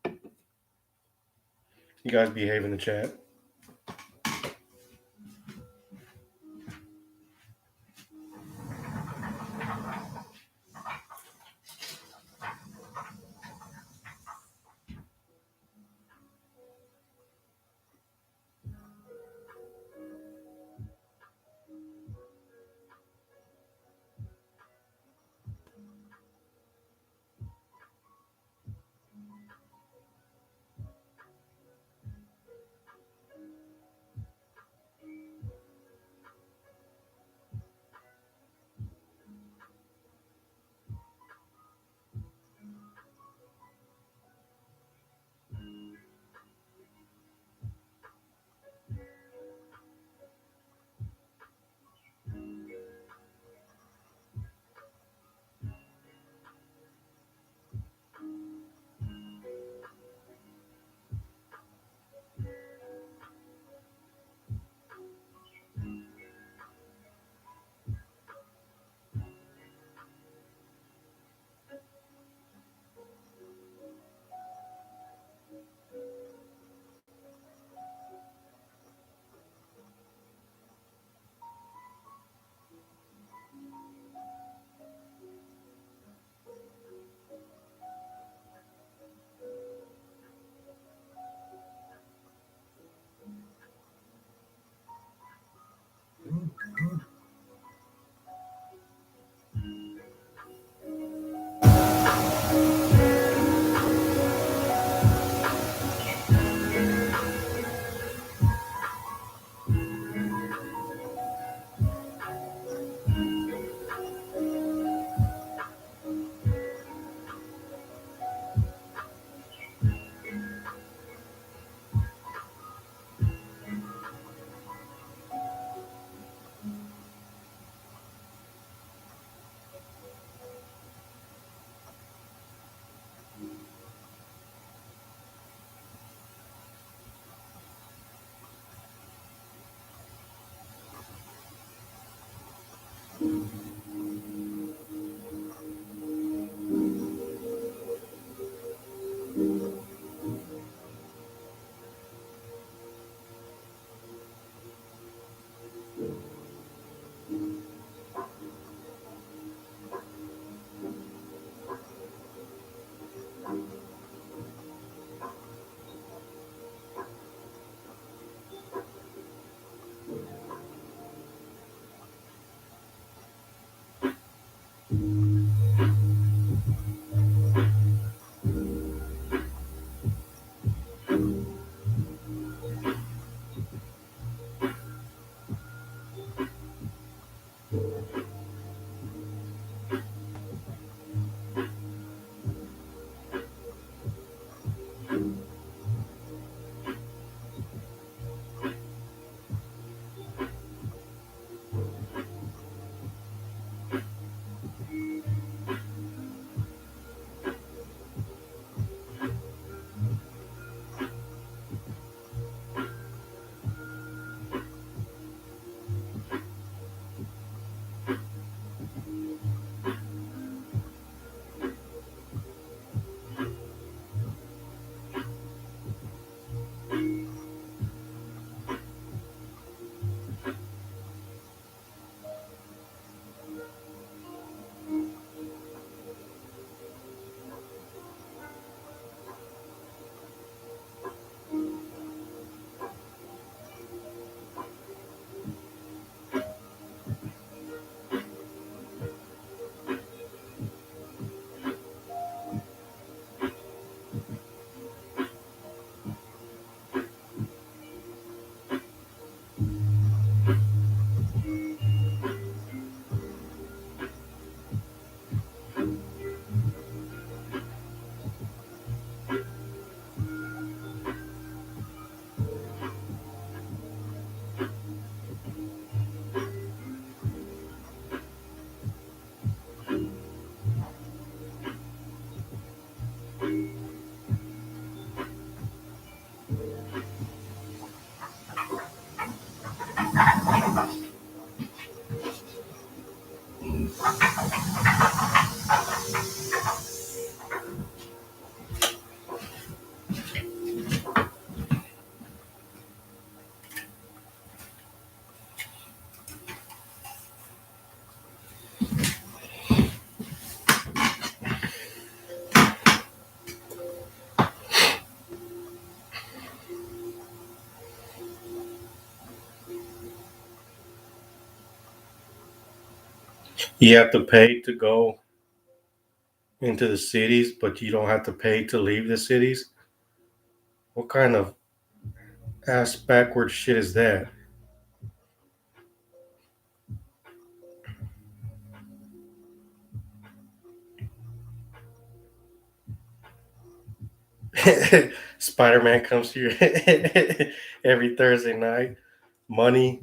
You guys behave in the chat. You have to pay to go into the cities, but you don't have to pay to leave the cities. What kind of ass backward shit is that? Spider Man comes here every Thursday night. Money.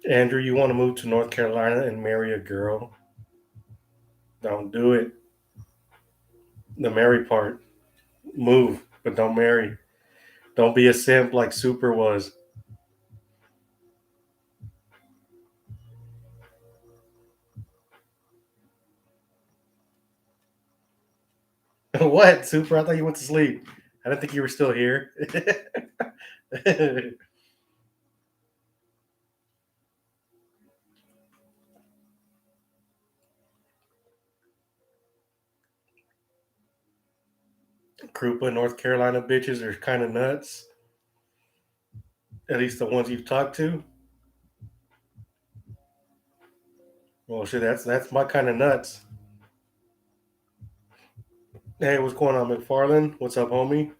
Andrew, you want to move to North Carolina and marry a girl? Don't do it. The marry part. Move, but don't marry. Don't be a simp like Super was. What, Super? I thought you went to sleep. I didn't think you were still here. Krupa, North Carolina bitches are kind of nuts. At least the ones you've talked to. Well, shit, that's my kind of nuts. Hey, what's going on, McFarland? What's up, homie?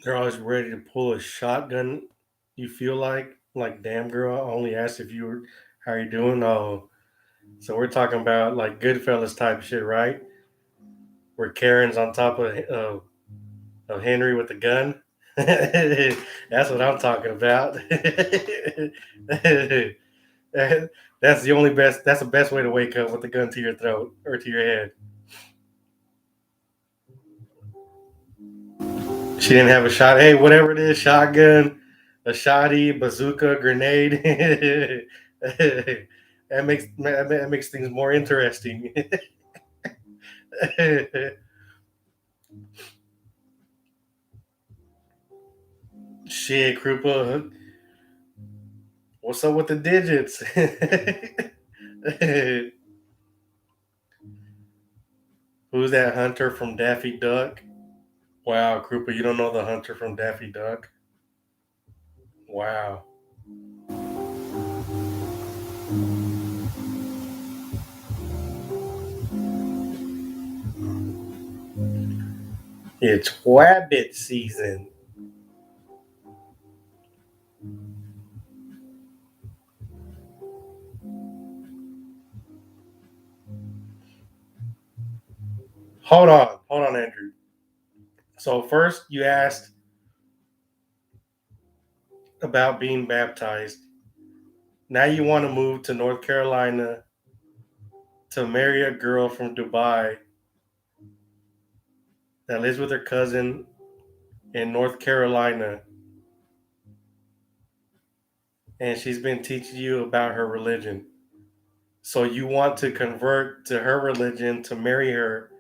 They're always ready to pull a shotgun. You feel like damn girl, I only asked if you were how you doing. Oh, so we're talking about like Goodfellas type shit, right? Where Karen's on top of Henry with the gun. That's what I'm talking about. That's the only best. That's the best way to wake up with the gun to your throat or to your head. She didn't have a shot. Hey, whatever it is, shotgun, a shotty, bazooka, grenade. That makes things more interesting. Shit, Krupa, what's up with the digits? Who's that hunter from Daffy Duck? Wow, Krupa, you don't know the hunter from Daffy Duck? Wow. It's Wabbit season. Hold on, Andrew. So first you asked about being baptized. Now you want to move to North Carolina to marry a girl from Dubai that lives with her cousin in North Carolina, and she's been teaching you about her religion. So you want to convert to her religion to marry her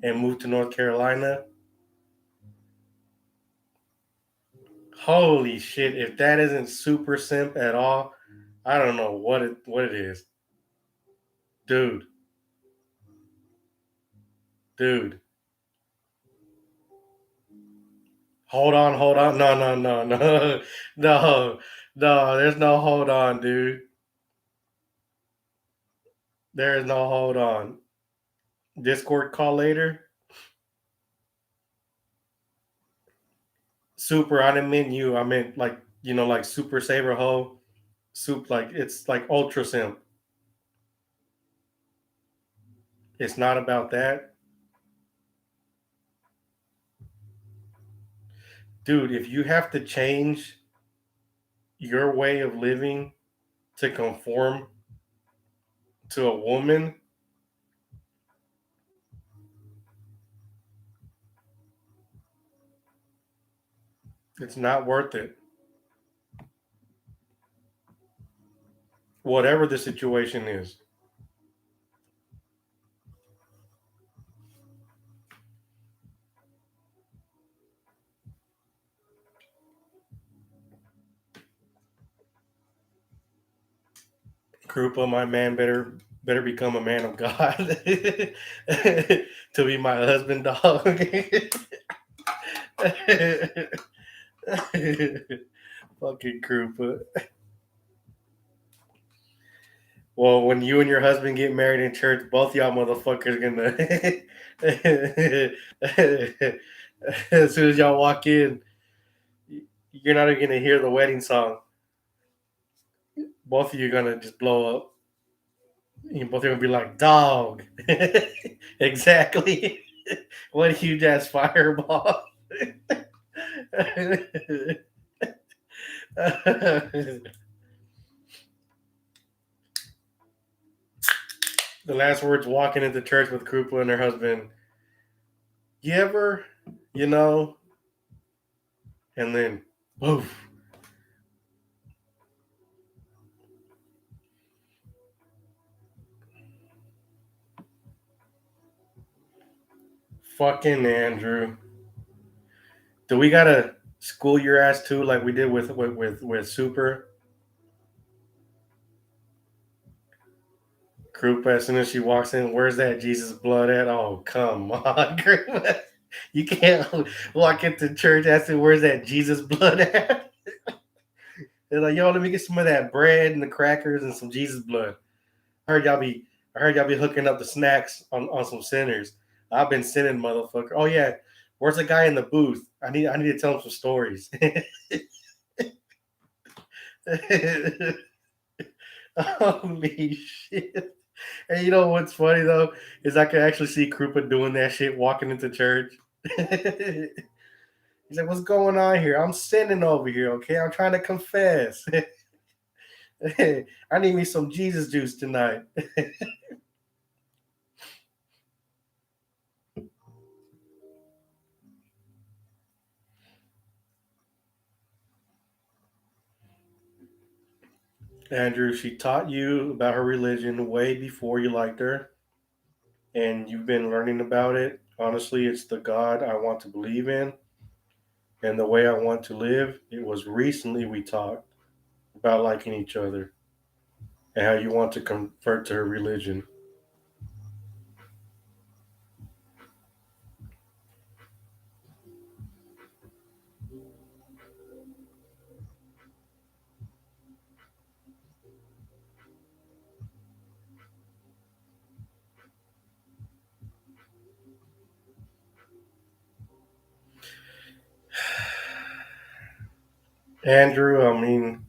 and move to North Carolina? Holy shit! If that isn't super simp at all, I don't know what it is, dude. Dude, hold on. No, no, no, no, no, no. There's no hold on, dude. There is no hold on. Discord call later. Super. I didn't mean you. I meant like like Super Saber Ho. Soup. Like it's like Ultra Simp. It's not about that, dude. If you have to change your way of living to conform to a woman, it's not worth it. Whatever the situation is. Krupa, my man, better become a man of God to be my husband, dog. Fucking Krupa. Well, when you and your husband get married in church, both y'all motherfuckers gonna. As soon as y'all walk in, you're not even gonna hear the wedding song. Both of you are gonna just blow up. You both are gonna be like, "Dog." Exactly. What a huge ass fireball. The last words walking into church with Krupa and her husband. You ever, you know, and then poof. Fucking Andrew. Do we gotta school your ass too, like we did with Super Krupa? As soon as she walks in, where's that Jesus blood at? Oh, come on, Krupa. You can't walk into church asking where's that Jesus blood at. They're like, yo, let me get some of that bread and the crackers and some Jesus blood. I heard y'all be I heard y'all be hooking up the snacks on some sinners. I've been sinning, motherfucker. Oh yeah. Where's the guy in the booth? I need to tell him some stories. Holy shit. And you know what's funny though is I could actually see Krupa doing that shit walking into church. He's like, "What's going on here? I'm sinning over here. Okay, I'm trying to confess. I need me some Jesus juice tonight." Andrew, she taught you about her religion way before you liked her, and you've been learning about it. Honestly, it's the God I want to believe in and the way I want to live. It was recently we talked about liking each other and how you want to convert to her religion. Andrew, I mean,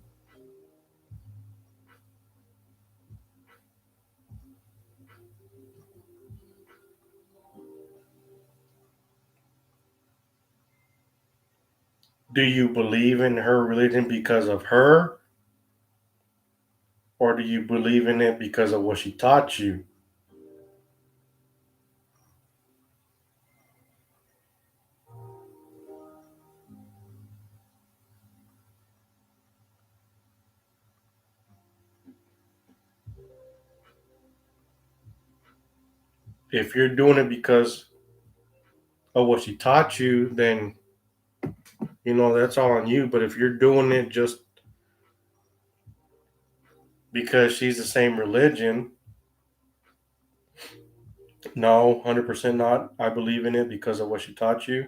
do you believe in her religion because of her, or do you believe in it because of what she taught you? If you're doing it because of what she taught you, then that's all on you. But if you're doing it just because she's the same religion, no, 100% not. I believe in it because of what she taught you.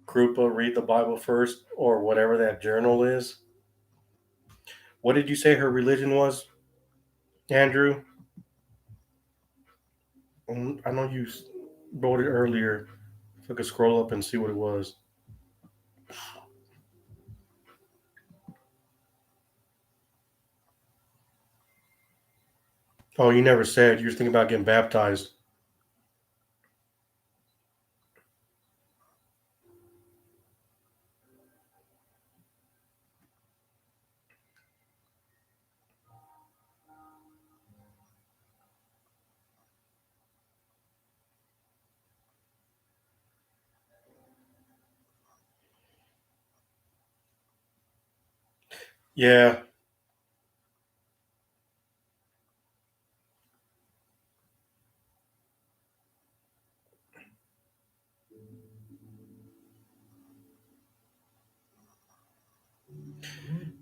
Krupa, read the Bible first, or whatever that journal is. What did you say her religion was, Andrew? I know you wrote it earlier. If I could scroll up and see what it was. Oh, you never said you were thinking about getting baptized. Yeah,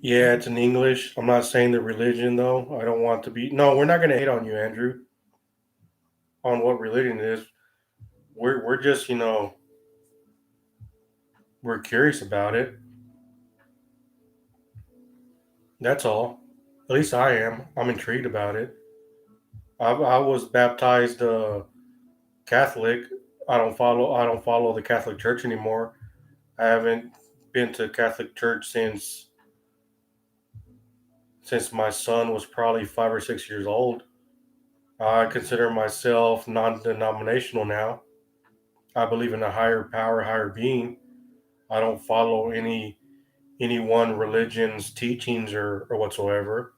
yeah, it's in English. I'm not saying the religion though. I don't want to be. No, we're not going to hate on you, Andrew, on what religion it is. We're just we're curious about it. That's all. At least I am. I'm intrigued about it. I was baptized Catholic. I don't follow the Catholic Church anymore. I haven't been to Catholic Church since my son was probably 5 or 6 years old. I consider myself non-denominational now. I believe in a higher power, higher being. I don't follow any one religion's teachings or whatsoever.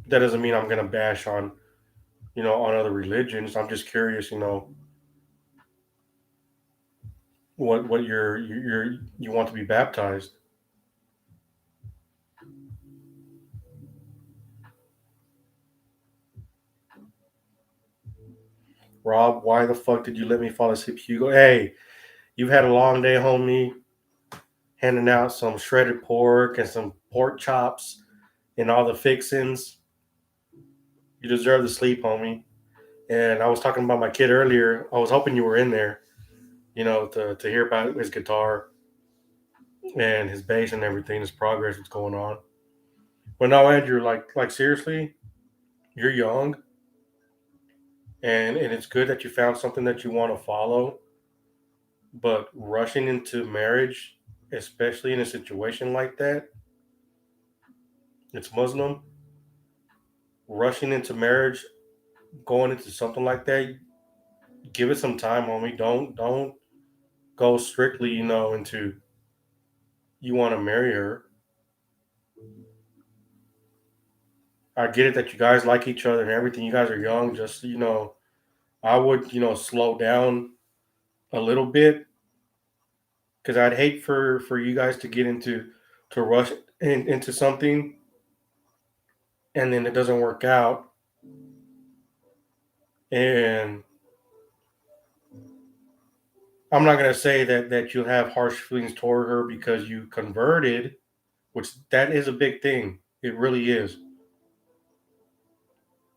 That doesn't mean I'm gonna bash on other religions. I'm just curious, what you want to be baptized. Rob, why the fuck did you let me fall asleep? Hugo, hey, you've had a long day, homie. Handing out some shredded pork and some pork chops and all the fixings. You deserve to sleep, homie. And I was talking about my kid earlier. I was hoping you were in there, to hear about his guitar. and his base and everything, his progress that's going on. But no, Andrew, like seriously, you're young, and it's good that you found something that you want to follow. But rushing into marriage, especially in a situation like that, it's Muslim. Rushing into marriage, going into something like that, give it some time, homie. Don't go strictly, into you want to marry her. I get it that you guys like each other and everything. You guys are young. Just I would slow down a little bit because I'd hate for you guys to get to rush into something and then it doesn't work out, and I'm not gonna say that you'll have harsh feelings toward her because you converted, which that is a big thing. It really is.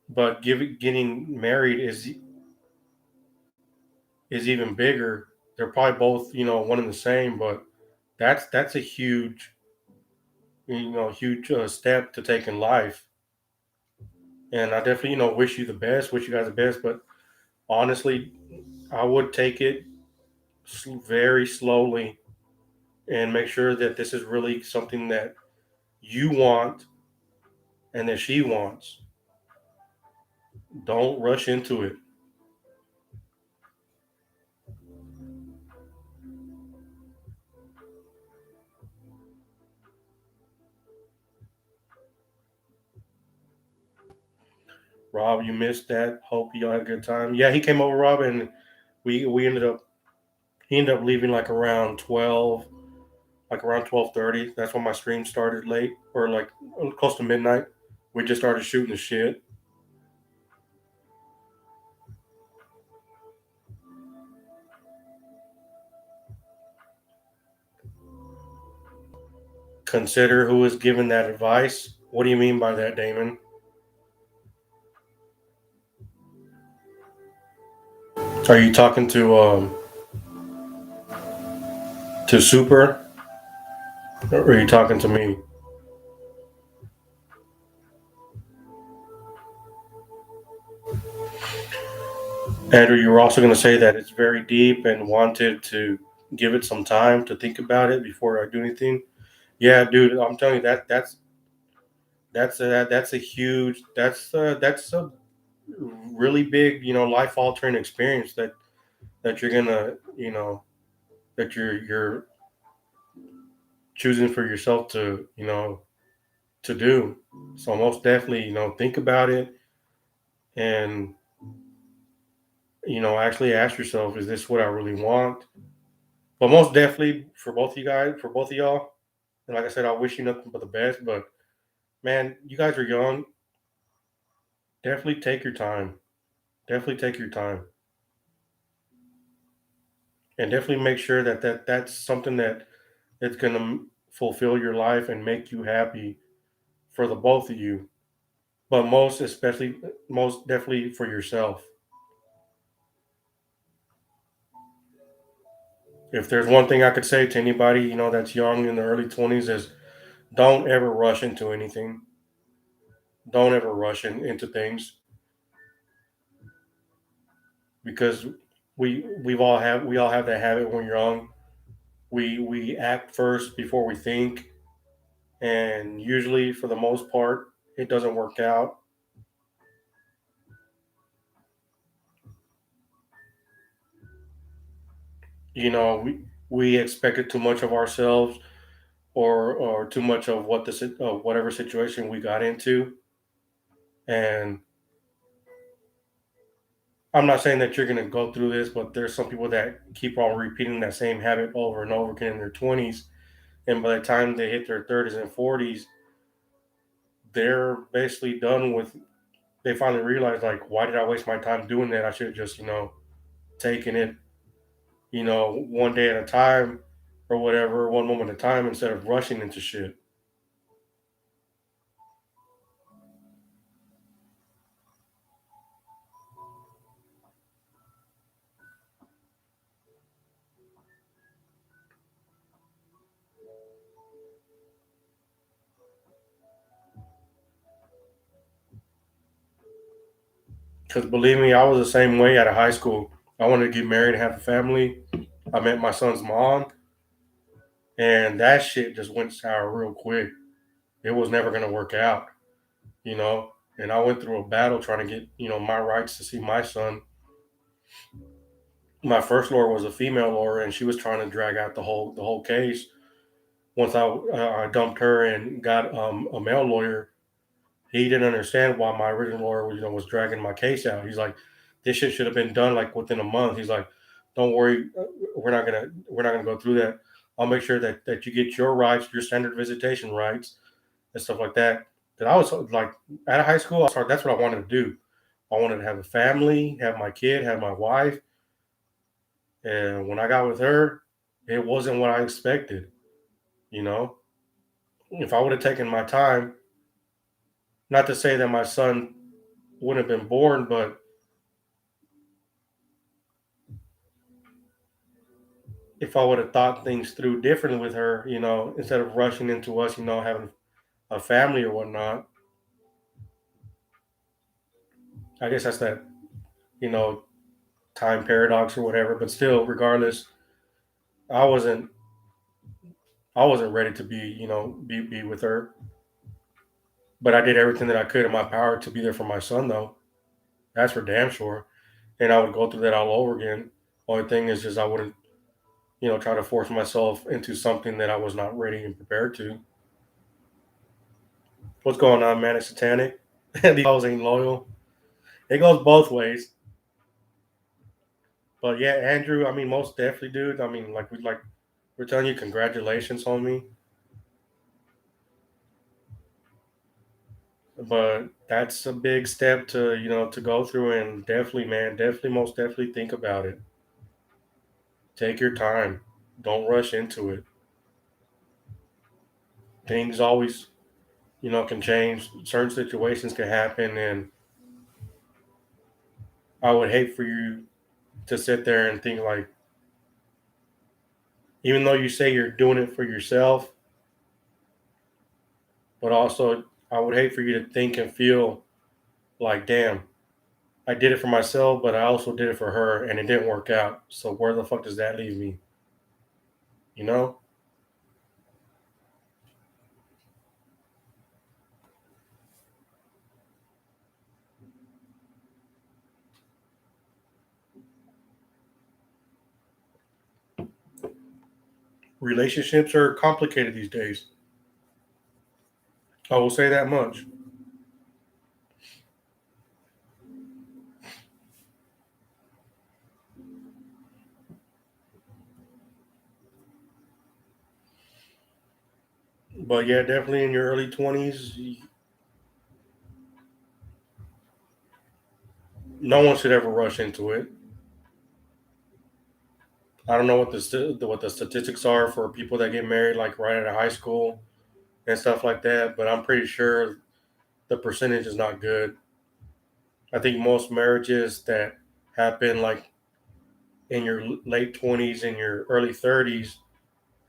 But getting married is even bigger. They're probably both one and the same, but that's a huge step to take in life. And I definitely wish you the best, wish you guys the best. But honestly, I would take it very slowly and make sure that this is really something that you want and that she wants. Don't rush into it. Rob, you missed that. Hope you all had a good time. Yeah, he came over, Rob, and we ended up he ended up leaving like around 12:30. That's when my stream started late, or like close to midnight. We just started shooting the shit. Consider who is giving that advice. What do you mean by that, Damon? Are you talking to Super, or are you talking to me? Andrew, you were also going to say that it's very deep and wanted to give it some time to think about it before I do anything. Yeah, dude, I'm telling you that's a huge that's a really big life altering experience that you're gonna that you're choosing for yourself to to do. So most definitely think about it and actually ask yourself, is this what I really want? But most definitely for both of you guys, for both of y'all, and like I said, I wish you nothing but the best. But man, you guys are young. Definitely take your time. Definitely take your time, and definitely make sure that's something that it's gonna fulfill your life and make you happy for the both of you. But most definitely for yourself. If there's one thing I could say to anybody that's young in the early 20s is don't ever rush into anything. Don't ever rush into things because we all have that habit when you're young. We act first before we think, and usually for the most part it doesn't work out. We expected too much of ourselves, or too much of whatever situation we got into. And I'm not saying that you're going to go through this, but there's some people that keep on repeating that same habit over and over again in their 20s, and by the time they hit their 30s and 40s, they're basically done with. They finally realize, like, why did I waste my time doing that? I should have just taken it one day at a time, or whatever, one moment at a time, instead of rushing into shit. Because believe me, I was the same way out of high school. I wanted to get married and have a family. I met my son's mom, and that shit just went sour real quick. It was never going to work out, you know. And I went through a battle trying to get, my rights to see my son. My first lawyer was a female lawyer, and she was trying to drag out the whole case. Once I dumped her and got a male lawyer, he didn't understand why my original lawyer was dragging my case out. He's like, this shit should have been done like within a month. He's like, don't worry, we're not gonna go through that. I'll make sure that you get your rights, your standard visitation rights, and stuff like that. That I was like out of high school, that's what I wanted to do. I wanted to have a family, have my kid, have my wife, and when I got with her, it wasn't what I expected. You know, if I would have taken my time, not to say that my son wouldn't have been born, but if I would have thought things through differently with her, instead of rushing into us, having a family or whatnot, I guess that's that, you know, time paradox or whatever. But still, regardless, I wasn't, I wasn't ready to be with her. But I did everything that I could in my power to be there for my son, though. That's for damn sure. And I would go through that all over again. Only thing is just I wouldn't, try to force myself into something that I was not ready and prepared to. What's going on, man? It's satanic. These hoes ain't loyal. It goes both ways. But yeah, Andrew, I mean, most definitely, dude. I mean, we're telling you, congratulations, homie. But that's a big step to go through, and definitely, man, definitely, most definitely think about it. Take your time. Don't rush into it. Things always, can change. Certain situations can happen, and I would hate for you to sit there and think like, even though you say you're doing it for yourself, but also I would hate for you to think and feel like, damn, I did it for myself, but I also did it for her, and it didn't work out. So where the fuck does that leave me? You know, relationships are complicated these days. I will say that much. But yeah, definitely in your early 20s, no one should ever rush into it. I don't know what the statistics are for people that get married like right out of high school and stuff like that, but I'm pretty sure the percentage is not good. I think most marriages that happen like in your late 20s and your early 30s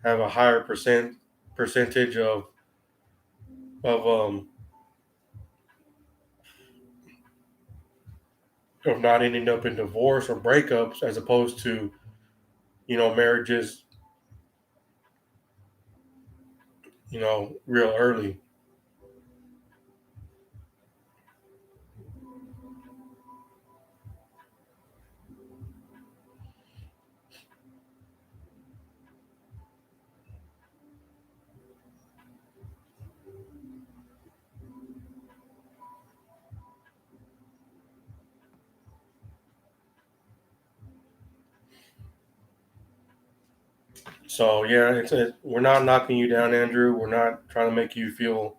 have a higher percentage of of not ending up in divorce or breakups as opposed to marriages real early. So yeah, we're not knocking you down, Andrew. We're not trying to make you feel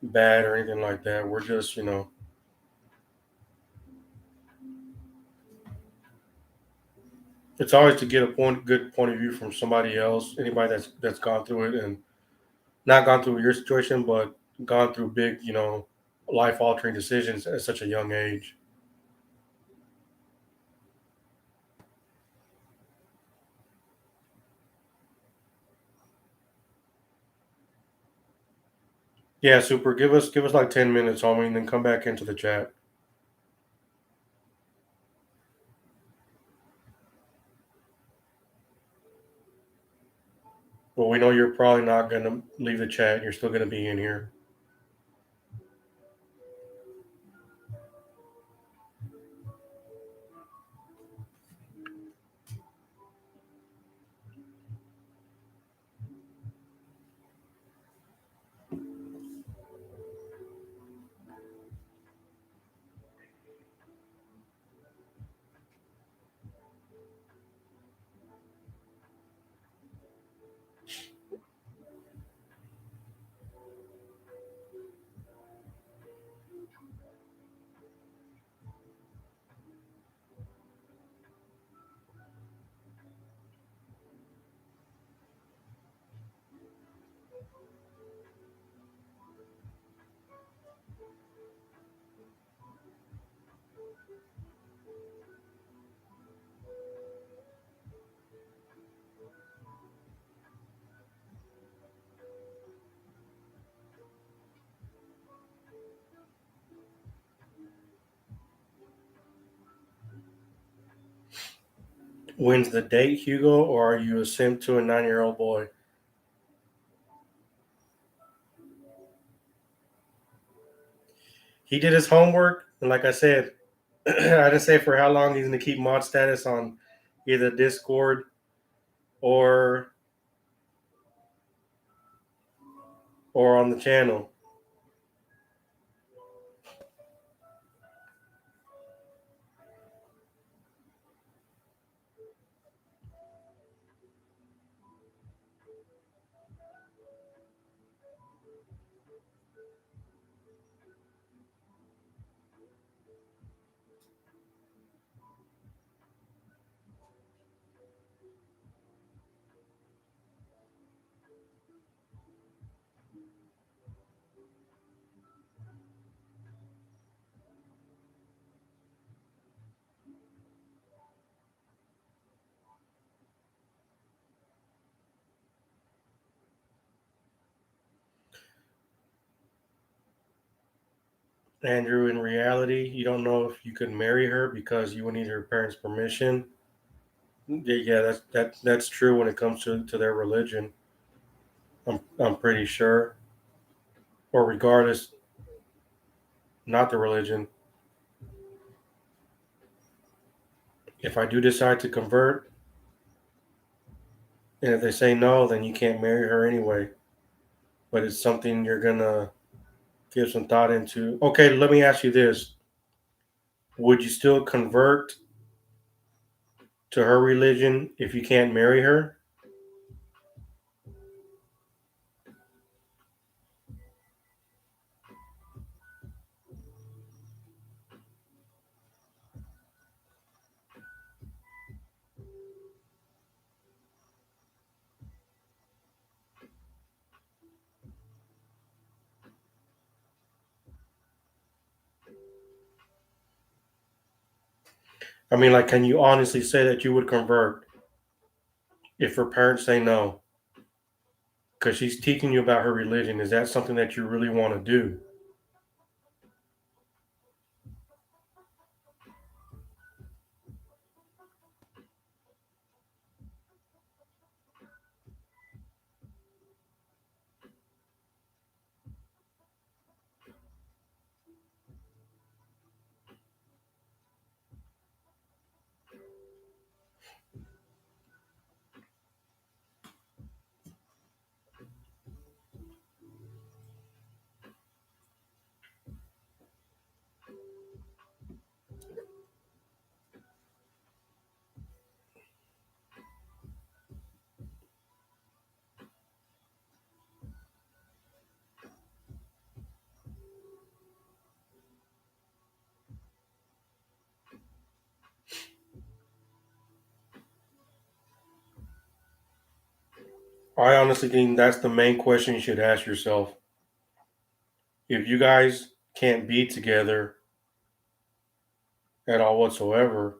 bad or anything like that. We're just it's always to get a good point of view from somebody else, anybody that's gone through it and not gone through your situation, but gone through big, life altering decisions at such a young age. Yeah, super. Give us like 10 minutes, homie, and then come back into the chat. Well, we know you're probably not going to leave the chat. You're still going to be in here. When's the date, Hugo, or are you a simp to a 9-year-old boy? He did his homework, and like I said, I didn't say for how long he's going to keep mod status on either Discord or on the channel. Andrew, in reality, you don't know if you could marry her because you would need her parents' permission. Yeah, that's true when it comes to their religion. I'm pretty sure, or regardless, not the religion. If I do decide to convert, and if they say no, then you can't marry her anyway. But it's something you're gonna give some thought into. Okay, let me ask you this: would you still convert to her religion if you can't marry her? I mean, like, can you honestly say that you would convert if her parents say no? Because she's teaching you about her religion. Is that something that you really want to do? I honestly think that's the main question you should ask yourself. If you guys can't be together at all whatsoever,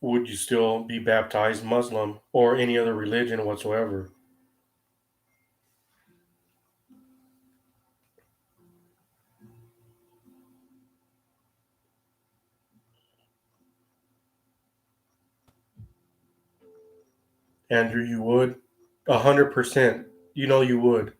would you still be baptized Muslim or any other religion whatsoever? Andrew, you would? 100%. You know you would.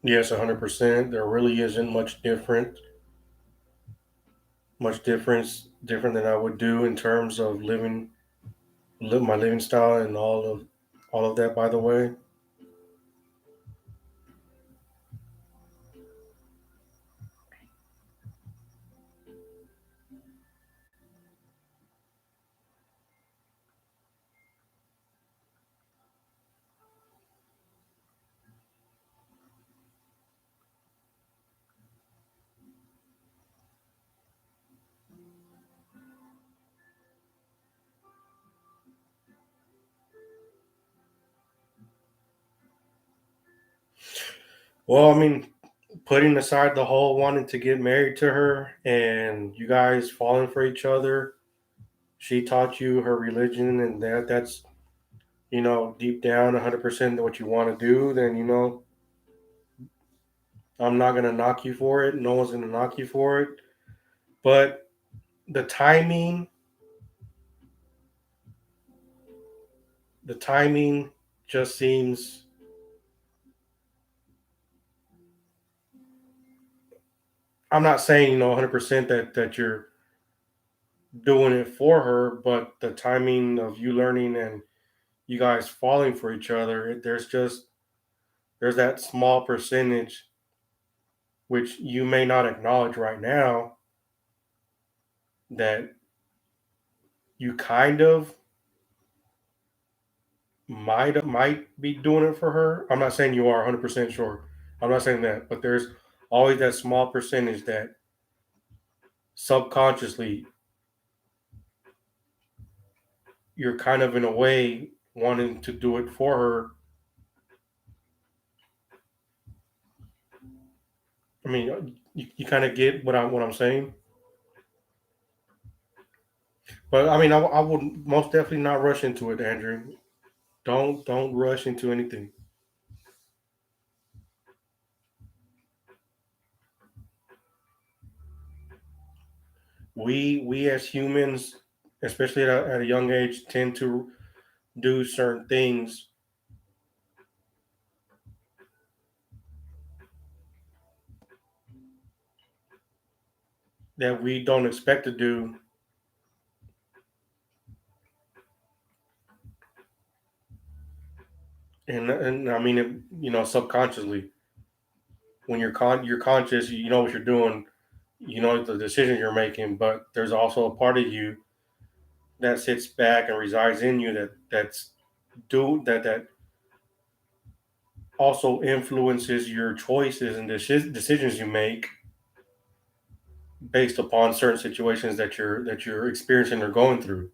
Yes, 100%. There really isn't much different than I would do in terms of live my living style and all of that. By the way, well, I mean, putting aside the whole wanting to get married to her and you guys falling for each other, she taught you her religion, and that's deep down 100% what you want to do. Then I'm not gonna knock you for it. No one's gonna knock you for it. But the timing, the timing just seems. I'm not saying 100% that you're doing it for her, but the timing of you learning and you guys falling for each other, there's that small percentage which you may not acknowledge right now that you kind of might be doing it for her. I'm not saying you are 100% sure. I'm not saying that, but there's always that small percentage that subconsciously you're kind of in a way wanting to do it for her. I mean, you kind of get what I'm saying. But I mean, I would most definitely not rush into it, Andrew. Don't rush into anything. We as humans, especially at a young age, tend to do certain things that we don't expect to do, and I mean, subconsciously, when you're conscious, you know what you're doing, you know the decisions you're making, but there's also a part of you that sits back and resides in you that also influences your choices and decisions you make based upon certain situations that you're experiencing or going through.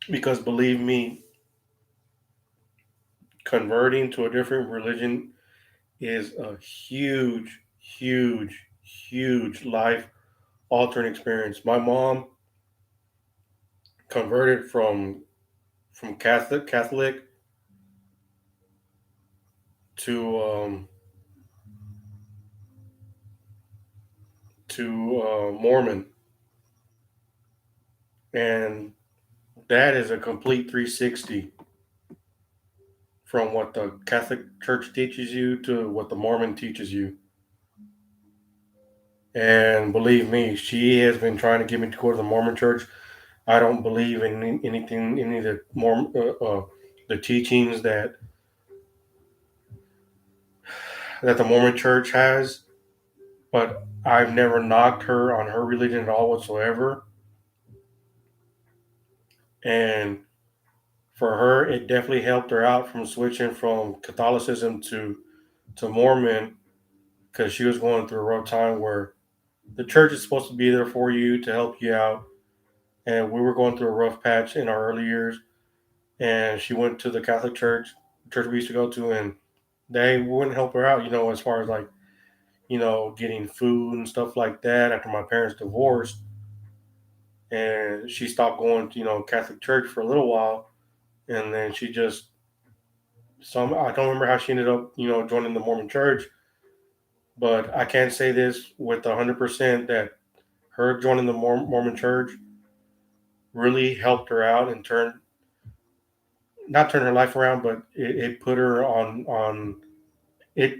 Because believe me, converting to a different religion is a huge life altering experience. My mom converted from Catholic to Mormon, and That is a complete 360 from what the Catholic Church teaches you to what the Mormon teaches you. And believe me, she has been trying to get me to go to the Mormon Church. I don't believe in anything, any of the the teachings that the Mormon Church has. But I've never knocked her on her religion at all whatsoever. And for her, it definitely helped her out from switching from Catholicism to Mormon because she was going through a rough time where the church is supposed to be there for you to help you out. And we were going through a rough patch in our early years. And she went to the Catholic church, church we used to go to, and they wouldn't help her out, as far as like, getting food and stuff like that after my parents divorced. And she stopped going to, Catholic church for a little while. And then she just, I don't remember how she ended up, joining the Mormon church, but I can't say this with 100% that her joining the Mormon church really helped her out and not turn her life around, but it put her on it.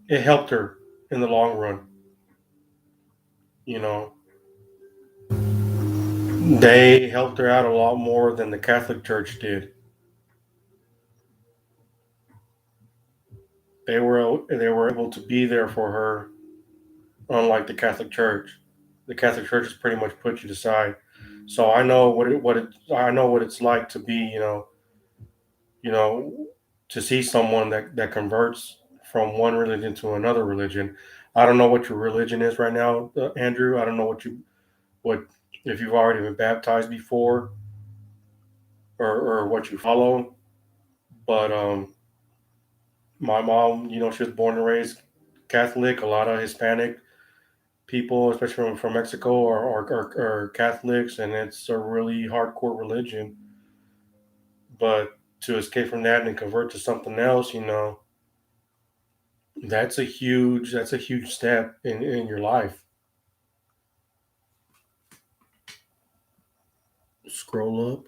It helped her in the long run. You know, they helped her out a lot more than the Catholic Church did. They were able to be there for her, unlike the Catholic Church. The Catholic Church has pretty much put you to side. So I know I know what it's like to be, you know, to see someone that converts from one religion to another religion. I don't know what your religion is right now, Andrew. I don't know what if you've already been baptized before, or what you follow. But my mom, she was born and raised Catholic. A lot of Hispanic people, especially from Mexico, are Catholics, and it's a really hardcore religion. But to escape from that and convert to something else, that's a huge step in your life. Scroll up.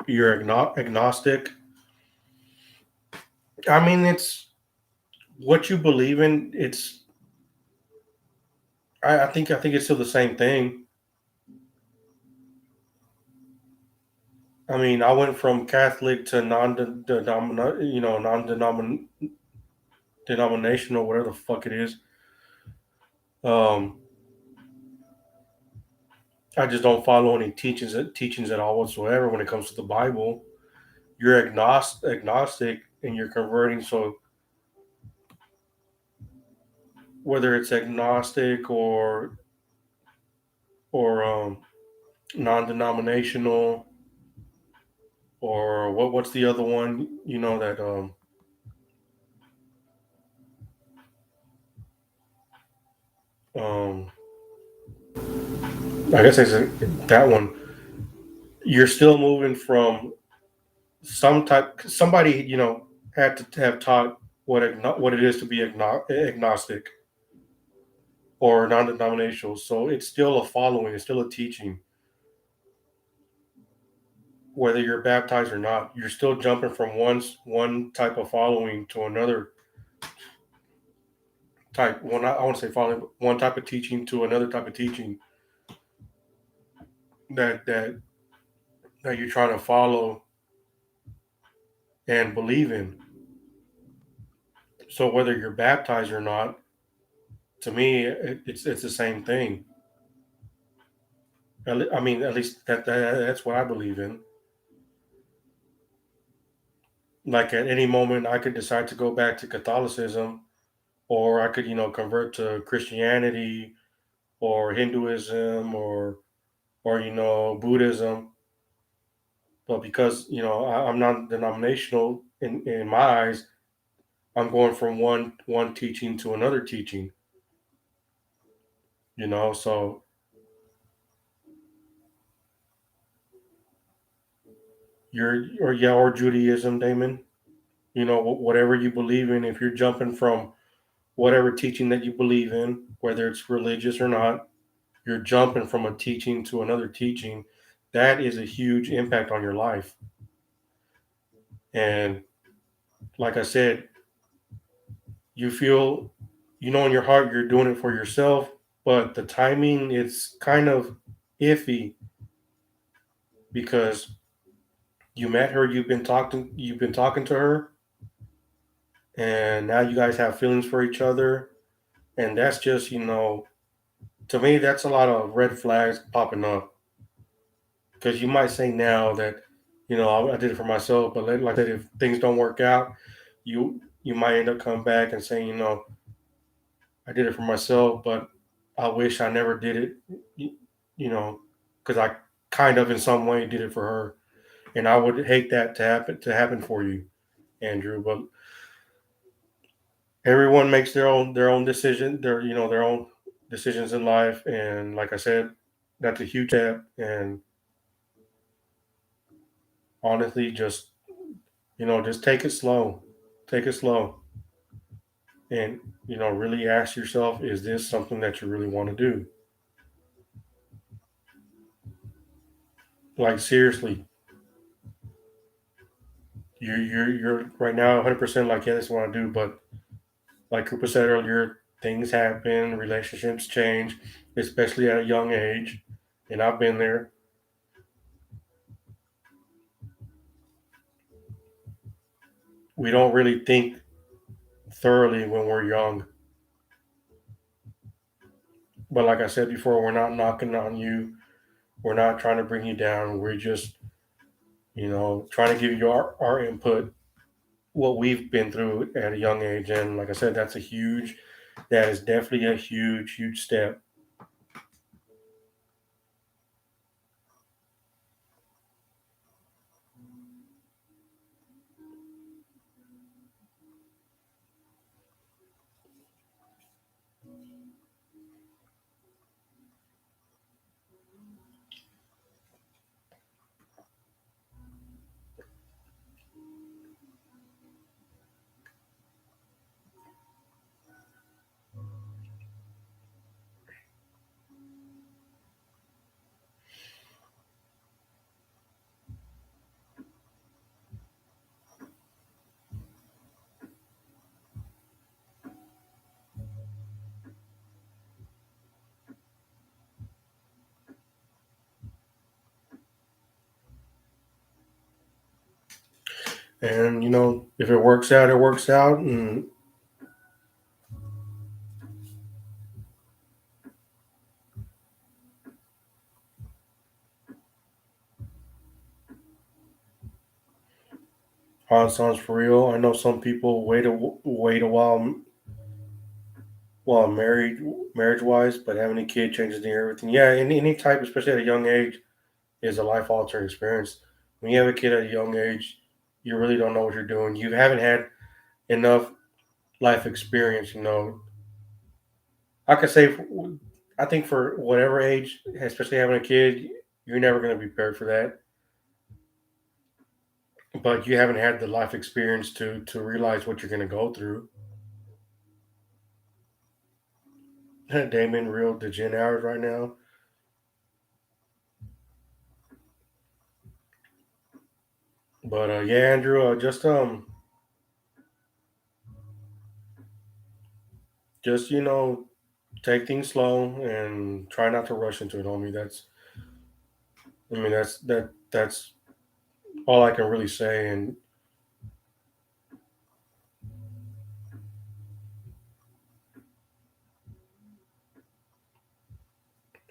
You're agnostic. I mean, it's what you believe in. I think it's still the same thing. I mean, I went from Catholic to non-denominational, whatever the fuck it is. Um, I just don't follow any teachings at all whatsoever when it comes to the Bible. You're agnostic, and you're converting. So whether it's agnostic or non-denominational, or what's the other one? That um I guess it's that one. You're still moving from somebody had to have taught what it is to be agnostic or non-denominational. So it's still a following. It's still a teaching. Whether you're baptized or not, you're still jumping from one type of following to another type. Well, not I want to say following, but one type of teaching to another type of teaching that you're trying to follow and believe in. So whether you're baptized or not, to me, it's the same thing. I mean, at least that's what I believe in. Like at any moment, I could decide to go back to Catholicism, or I could, convert to Christianity or Hinduism or Buddhism. But because I'm not denominational in my eyes, I'm going from one teaching to another teaching. So you're or yeah, or Judaism, Damon. whatever you believe in, if you're jumping from whatever teaching that you believe in, whether it's religious or not, you're jumping from a teaching to another teaching. That is a huge impact on your life. And like I said, you feel, in your heart, you're doing it for yourself, but the timing, it's kind of iffy because you met her, you've been talking to her, and now you guys have feelings for each other, and that's just, to me, that's a lot of red flags popping up. Because you might say now that, I did it for myself, but like I said, if things don't work out, you might end up coming back and saying, I did it for myself, but I wish I never did it, you, you know, because I kind of in some way did it for her, and I would hate that to happen for you, Andrew. But everyone makes their own decision, their own decisions in life, and like I said, that's a huge step. And honestly, just take it slow, and really ask yourself, is this something that you really want to do? Like seriously, you're right now 100% like, yeah, this is what I do, but like Cooper said earlier, things happen, relationships change, especially at a young age, and I've been there. We don't really think thoroughly when we're young, but like I said before, we're not knocking on you, we're not trying to bring you down, we're just trying to give you our input, what we've been through at a young age. And like I said, that is definitely a huge, huge step. And if it works out, it works out. And how it sounds for real. I know some people wait a while marriage wise, but having a kid changes everything. Yeah, any type, especially at a young age, is a life altering experience. When you have a kid at a young age, you really don't know what you're doing. You haven't had enough life experience. I could say, I think for whatever age, especially having a kid, you're never going to be prepared for that. But you haven't had the life experience to realize what you're going to go through. Damon, real the Gen hours right now. But yeah, Andrew, just take things slow and try not to rush into it, homie. That's all I can really say. And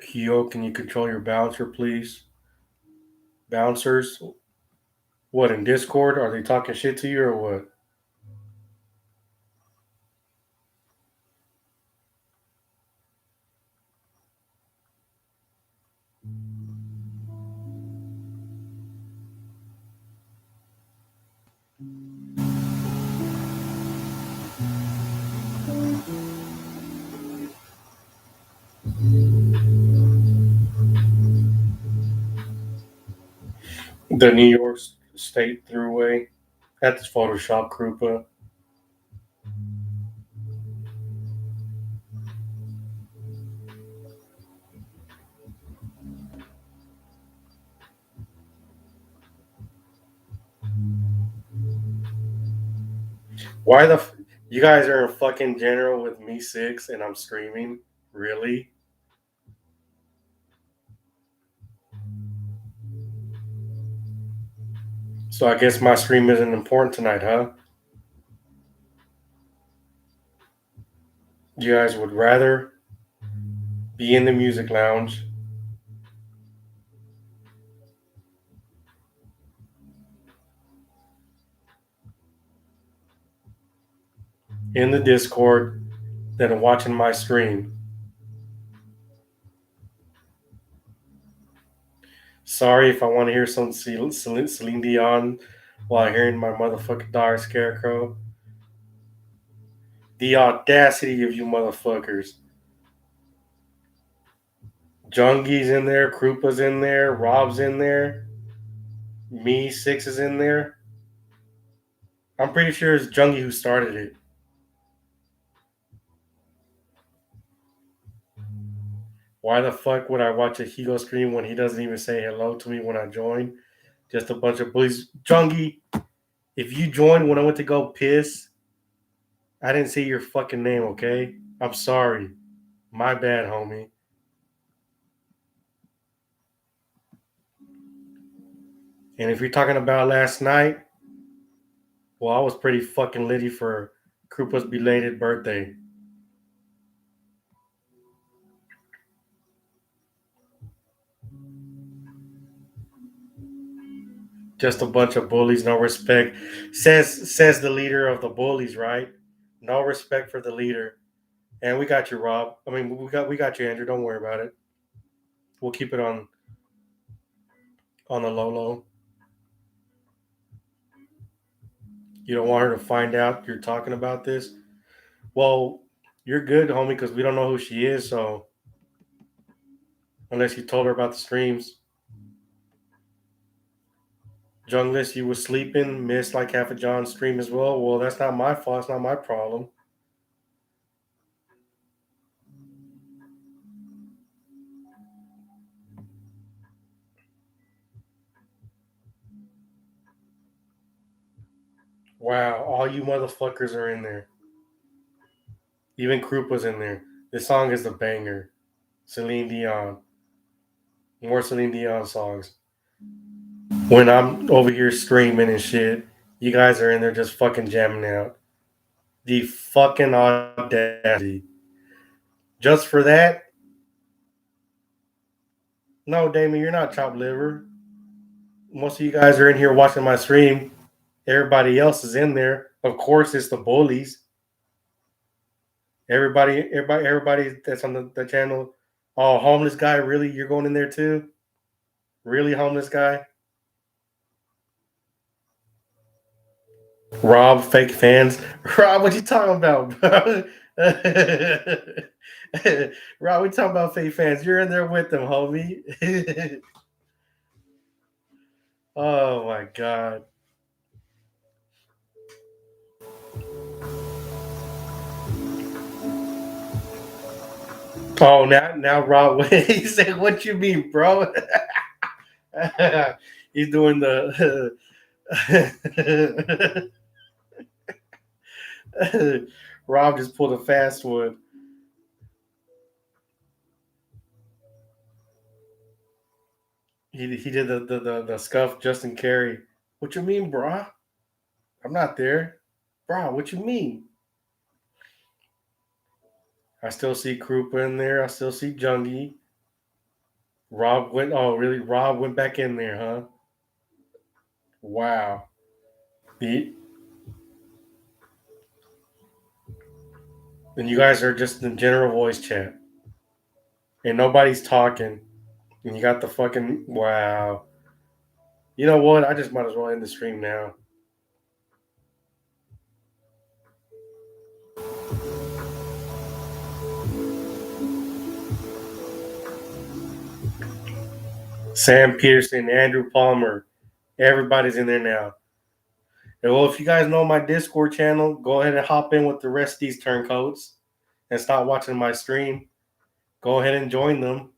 Hio, can you control your bouncer, please? Bouncers, what in Discord? Are they talking shit to you or what? The New York State Thruway. At this Photoshop, Krupa. Why the you guys are in fucking general with me six and I'm screaming? Really? So I guess my stream isn't important tonight, huh? You guys would rather be in the music lounge, in the Discord, than watching my stream. Sorry if I want to hear some Celine Dion while hearing my motherfucking dog Scarecrow. The audacity of you motherfuckers. Jungi's in there, Krupa's in there, Rob's in there, me six is in there. I'm pretty sure it's Jungi who started it. Why the fuck would I watch a Higo stream when he doesn't even say hello to me when I join? Just a bunch of bullies. Jungi, if you joined when I went to go piss, I didn't say your fucking name, okay? I'm sorry. My bad, homie. And if you're talking about last night, well, I was pretty fucking litty for Krupa's belated birthday. Just a bunch of bullies, no respect. Says the leader of the bullies, right? No respect for the leader. And we got you, Rob. I mean, we got you, Andrew. Don't worry about it. We'll keep it on the low low. You don't want her to find out you're talking about this. Well, you're good, homie, because we don't know who she is. So unless you told her about the streams, Junglist, you was sleeping, missed like half a John stream as well. Well, that's not my fault. It's not my problem. Wow, all you motherfuckers are in there. Even Croup was in there. This song is a banger. Celine Dion. More Celine Dion songs. When I'm over here screaming and shit, you guys are in there just fucking jamming out. The fucking audacity. Just for that? No, Damon, you're not chopped liver. Most of you guys are in here watching my stream. Everybody else is in there. Of course, it's the bullies. Everybody that's on the channel. Oh, homeless guy, really? You're going in there too? Really, homeless guy? Rob, fake fans. Rob, what you talking about, bro? Rob, we talking about fake fans. You're in there with them, homie. Oh my god. Oh, now Rob, he said, "What you mean, bro?" He's doing the. Rob just pulled a fast one. He did the scuff Justin Carey. What you mean, brah? I'm not there, brah. What you mean? I still see Krupa in there. I still see Jungie. Rob went. Oh, really? Rob went back in there, huh? Wow. The, and you guys are just in general voice chat, and nobody's talking. And you got the fucking wow. You know what? I just might as well end the stream now. Sam Peterson, Andrew Palmer, everybody's in there now. And well, if you guys know my Discord channel, go ahead and hop in with the rest of these turncoats and stop watching my stream. Go ahead and join them.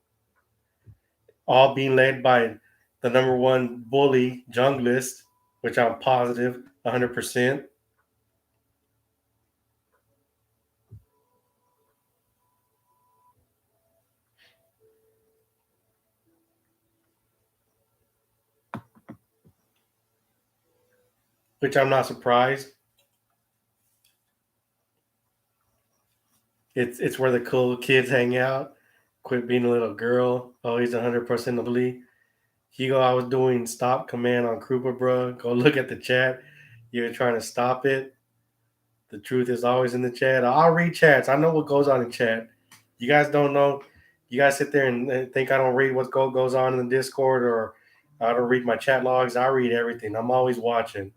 All being led by the number one bully junglist, which I'm positive 100%. Which I'm not surprised. It's where the cool kids hang out. Quit being a little girl. Always 100% a bully. Hugo, I was doing stop command on Krupa, bro. Go look at the chat. You're trying to stop it. The truth is always in the chat. I'll read chats. I know what goes on in chat. You guys don't know. You guys sit there and think I don't read what goes on in the Discord, or I don't read my chat logs. I read everything. I'm always watching.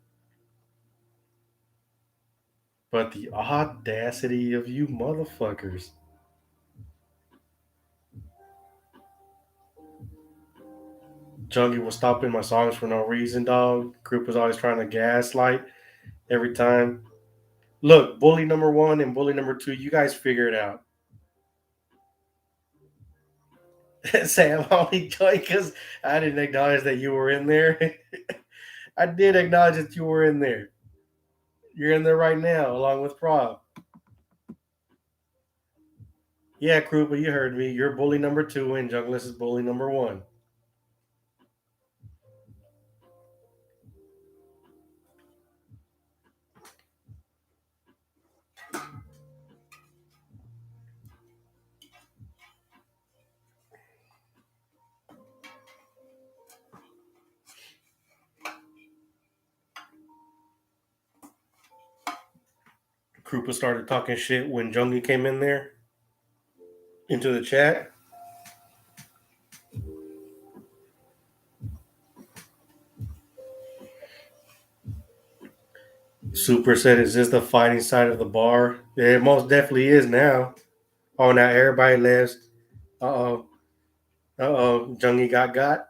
But the audacity of you motherfuckers. Jungie was stopping my songs for no reason, dog. Group was always trying to gaslight every time. Look, bully number one and bully number two, you guys figure it out. Sam only joined because I didn't acknowledge that you were in there. I did acknowledge that you were in there. You're in there right now, along with Prob. Yeah, crew, but you heard me. You're bully number two, and Junglist is bully number one. Krupa started talking shit when Jungie came in there into the chat. Super said, "Is this the fighting side of the bar?" Yeah, it most definitely is now. Oh, now everybody left. Uh oh. Uh oh. Jungie got.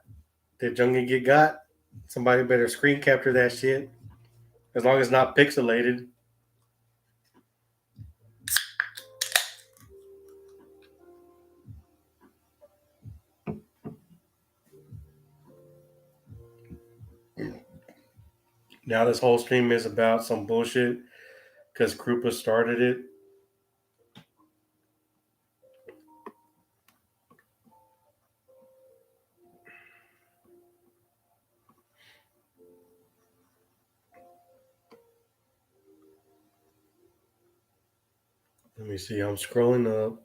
Did Jungie get got? Somebody better screen capture that shit. As long as it's not pixelated. Now this whole stream is about some bullshit because Krupa started it. Let me see. I'm scrolling up.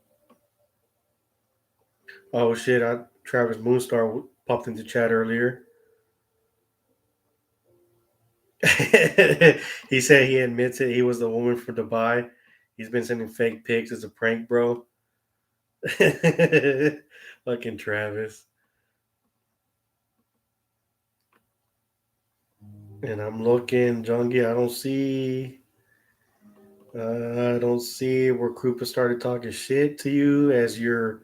Oh shit! Travis Moonstar popped into chat earlier. He said he admits it. He was the woman from Dubai. He's been sending fake pics as a prank, bro. Fucking Travis. And I'm looking, Jungie. I don't see where Krupa started talking shit to you as you're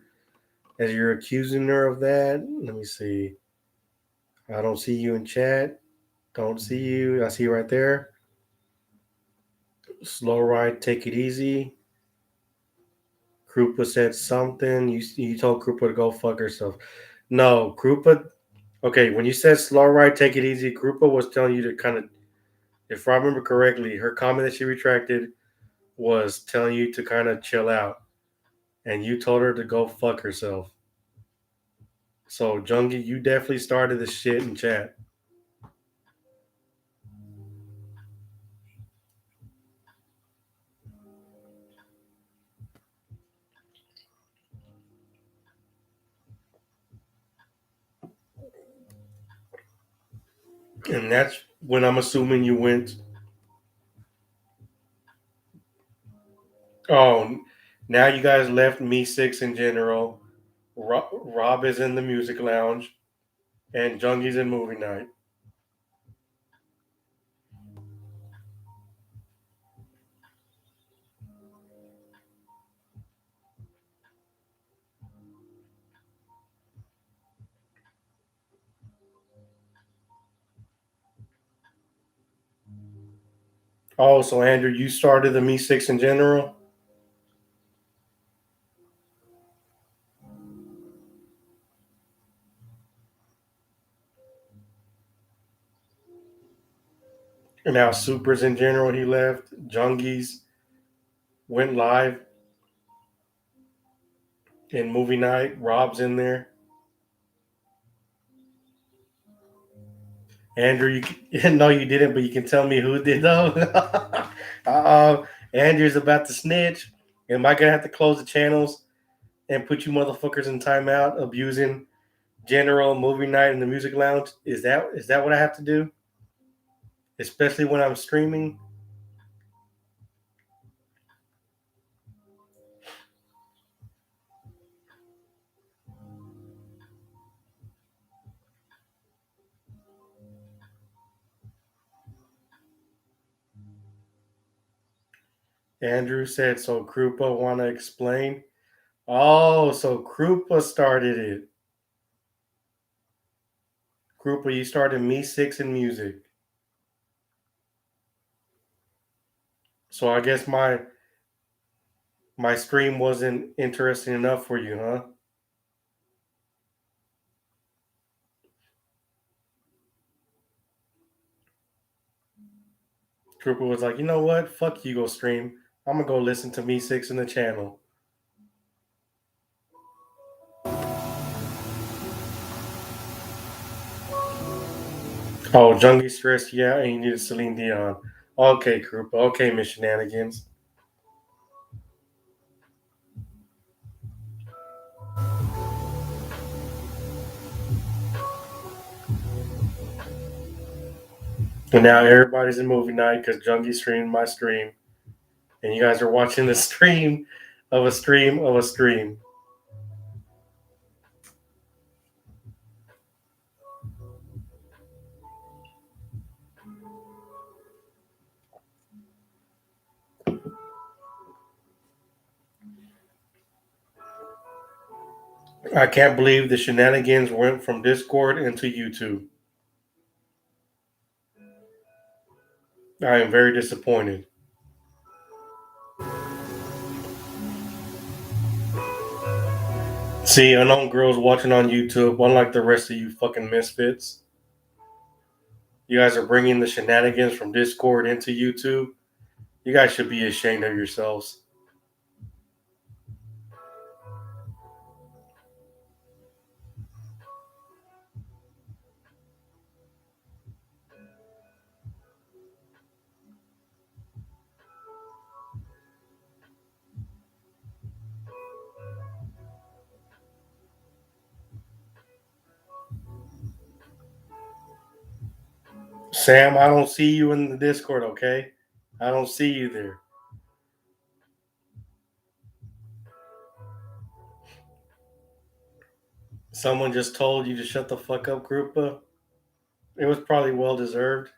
accusing her of that. Let me see. I don't see you in chat. Don't see you. I see you right there. Slow ride, take it easy. Krupa said something. You told Krupa to go fuck herself. No, Krupa. Okay, when you said slow ride, take it easy, Krupa was telling you to kind of, if I remember correctly, her comment that she retracted was telling you to kind of chill out, and you told her to go fuck herself. So Jungie, you definitely started the shit in chat. And that's when I'm assuming you went. Oh, now you guys left me six in general. Rob is in the music lounge, and Jungie's in movie night. Oh, so Andrew, you started the Me Six in general, and now Supers in general. He left. Jungies went live in movie night. Rob's in there. Andrew, no, you didn't, but you can tell me who did though. Andrew's about to snitch. Am I gonna have to close the channels and put you motherfuckers in timeout abusing general movie night in the music lounge? Is that what I have to do? Especially when I'm streaming. Andrew said, so Krupa wanna explain? Oh, so Krupa started it. Krupa, you started Me Six in music. So I guess my stream wasn't interesting enough for you, huh? Trooper was like, you know what? Fuck you, go stream. I'm gonna go listen to Me Six in the channel. Oh, Jungie stressed, yeah, and you needed Celine Dion. Okay, Krupa. Okay, Miss Shenanigans. And now everybody's in movie night because Jungie streamed my stream, and you guys are watching the stream of a stream of a stream. I can't believe the shenanigans went from Discord into YouTube. I am very disappointed. See, unknown girls watching on YouTube, unlike the rest of you fucking misfits. You guys are bringing the shenanigans from Discord into YouTube. You guys should be ashamed of yourselves. Sam, I don't see you in the Discord, okay? I don't see you there. Someone just told you to shut the fuck up, Groupa. It was probably well deserved.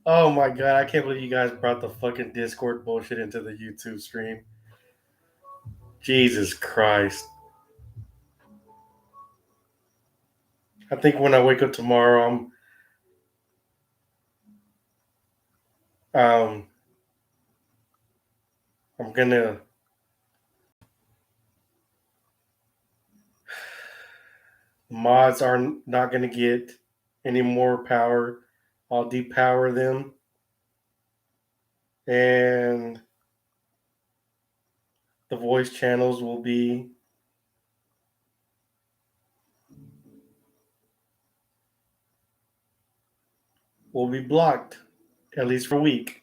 Oh my god, I can't believe you guys brought the fucking Discord bullshit into the YouTube stream. Jesus Christ. I think when I wake up tomorrow, um I'm gonna mods are not gonna get any more power. I'll depower them and the voice channels will be blocked at least for a week.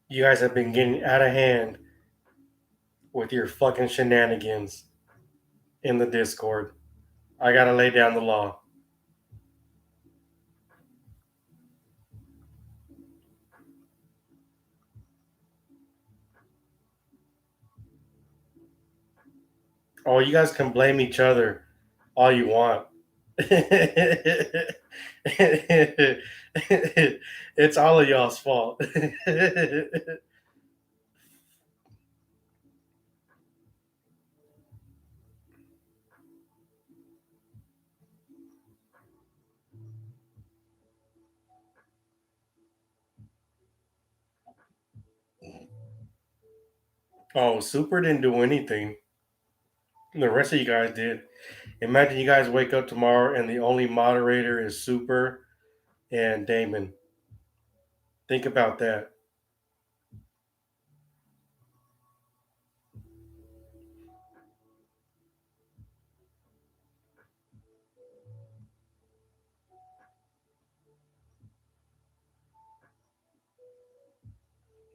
You guys have been getting out of hand with your fucking shenanigans in the Discord. I gotta lay down the law. Oh, you guys can blame each other all you want. It's all of y'all's fault. Oh, Super didn't do anything. The rest of you guys did. Imagine you guys wake up tomorrow and the only moderator is Super and Damon. Think about that.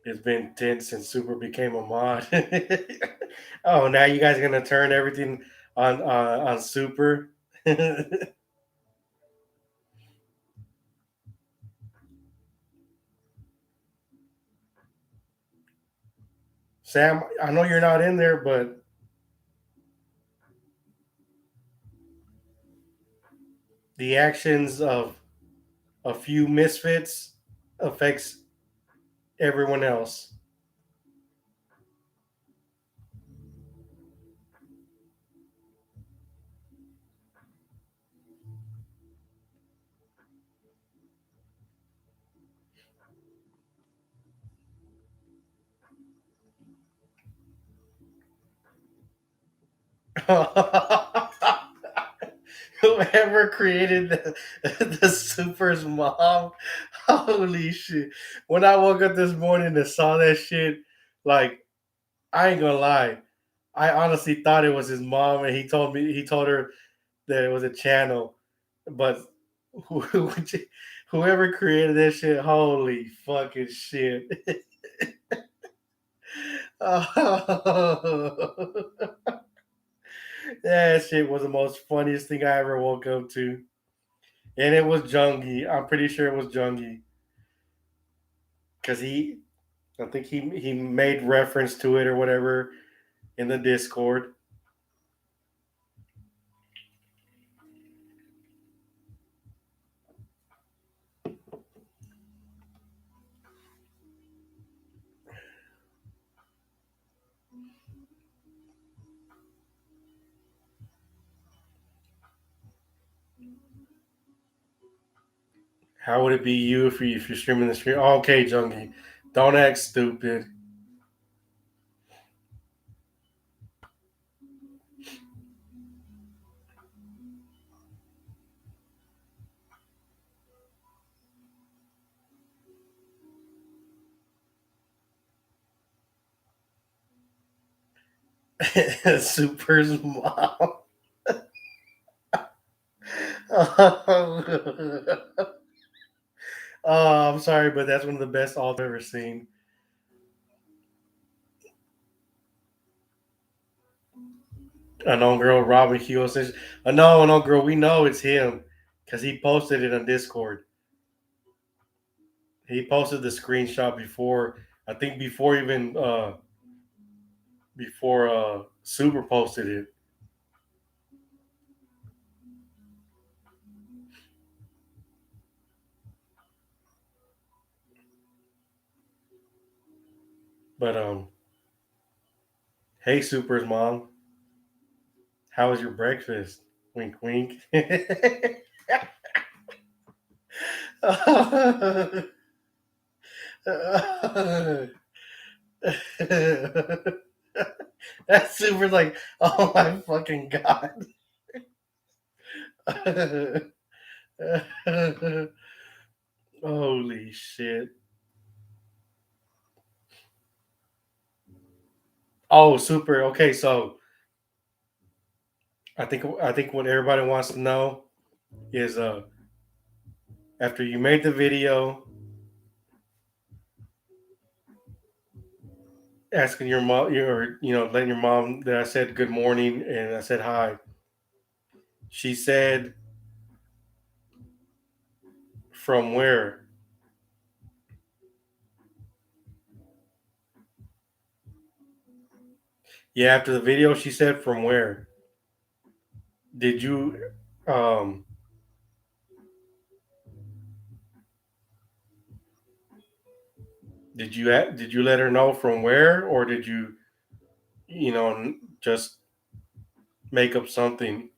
It's been tense since Super became a mod. Oh, now you guys are gonna turn everything on Super. Sam, I know you're not in there, but the actions of a few misfits affects everyone else. Whoever created the Super's mom, holy shit! When I woke up this morning and saw that shit, like I ain't gonna lie, I honestly thought it was his mom, and he told her that it was a channel, but whoever created that shit, holy fucking shit! Oh, that shit was the most funniest thing I ever woke up to. And it was Jungi. I'm pretty sure it was Jungi. Because I think he made reference to it or whatever in the Discord. How would it be you if you're streaming the stream? Oh, okay, Jungi. Don't act stupid. Super's mom. Oh, I'm sorry, but that's one of the best alts I've ever seen. Unknown girl, Robin Hughes says, no, unknown girl, we know it's him because he posted it on Discord. He posted the screenshot before, I think before Super posted it. But hey, Super's mom, how was your breakfast? Wink, wink. That Super's like, oh my fucking god. Holy shit. Oh, Super. Okay, so I think what everybody wants to know is after you made the video asking your mom, your letting your mom that I said good morning and I said hi. She said from where? Yeah, after the video, she said, "From where did you?" Um, did you let her know from where, or did you, just make up something?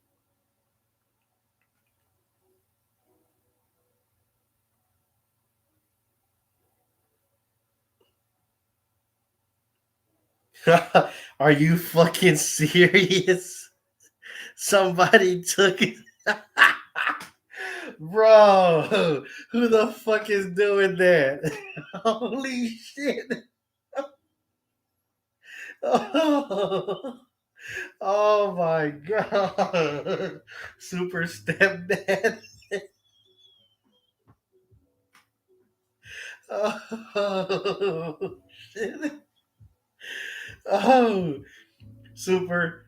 Are you fucking serious? Somebody took it. Bro, who the fuck is doing that? Holy shit. Oh, oh my god. Super stepdad. Oh shit. Oh, super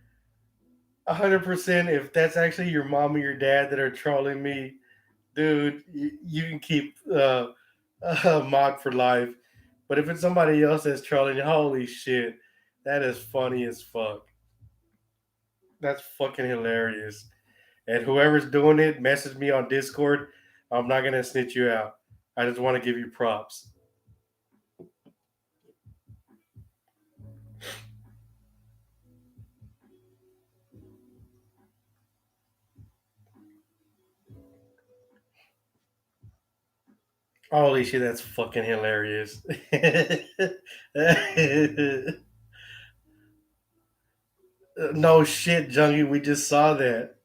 100%. If that's actually your mom or your dad that are trolling me, dude, you can keep mod for life. But if it's somebody else that's trolling you, holy shit, that is funny as fuck. That's fucking hilarious. And whoever's doing it, message me on Discord. I'm not gonna snitch you out. I just want to give you props. Holy shit, that's fucking hilarious. No shit, Jungie, we just saw that.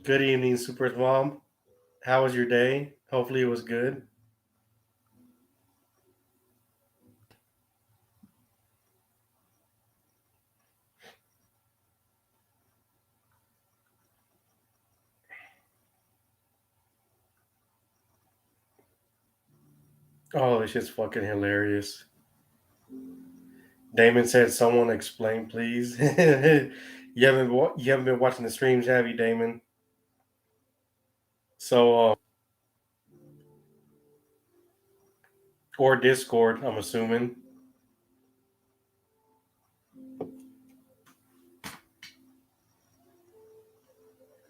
Good evening, Super's mom. How was your day? Hopefully it was good. Oh, this shit's fucking hilarious. Damon said, "Someone explain, please." You haven't been watching the streams, have you, Damon? So, or Discord, I'm assuming.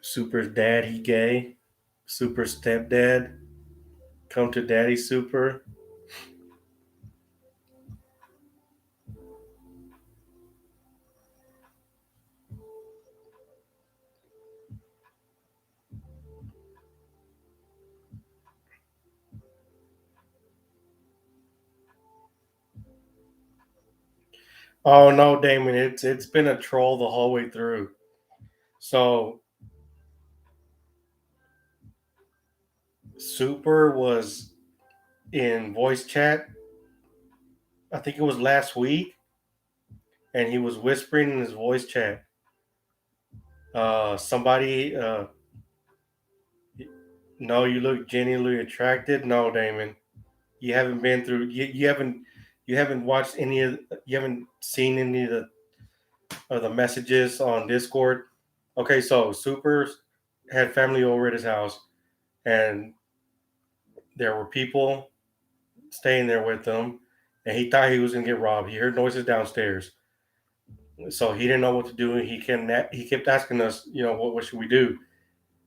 Super's dad, he gay. Super stepdad, come to daddy. Super. Oh no, Damon, it's been a troll the whole way through. So Super was in voice chat. I think it was last week, and he was whispering in his voice chat. Somebody, no, you look genuinely attracted. No, Damon, you haven't been through. You haven't watched any of. You haven't seen any of the messages on Discord. Okay, so Super had family over at his house, and there were people staying there with him, and he thought he was gonna get robbed. He heard noises downstairs, so he didn't know what to do. And he kept asking us, what should we do?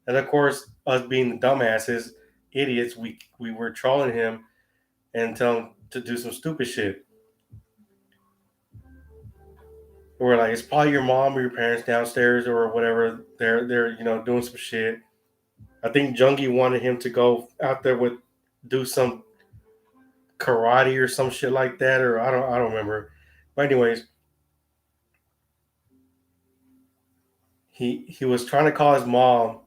And of course, us being the dumbasses, idiots, we were trolling him and telling him to do some stupid shit. We're like, it's probably your mom or your parents downstairs or whatever. They're doing some shit. I think Jungie wanted him to go out there with do some karate or some shit like that, or I don't remember. But anyways, he was trying to call his mom,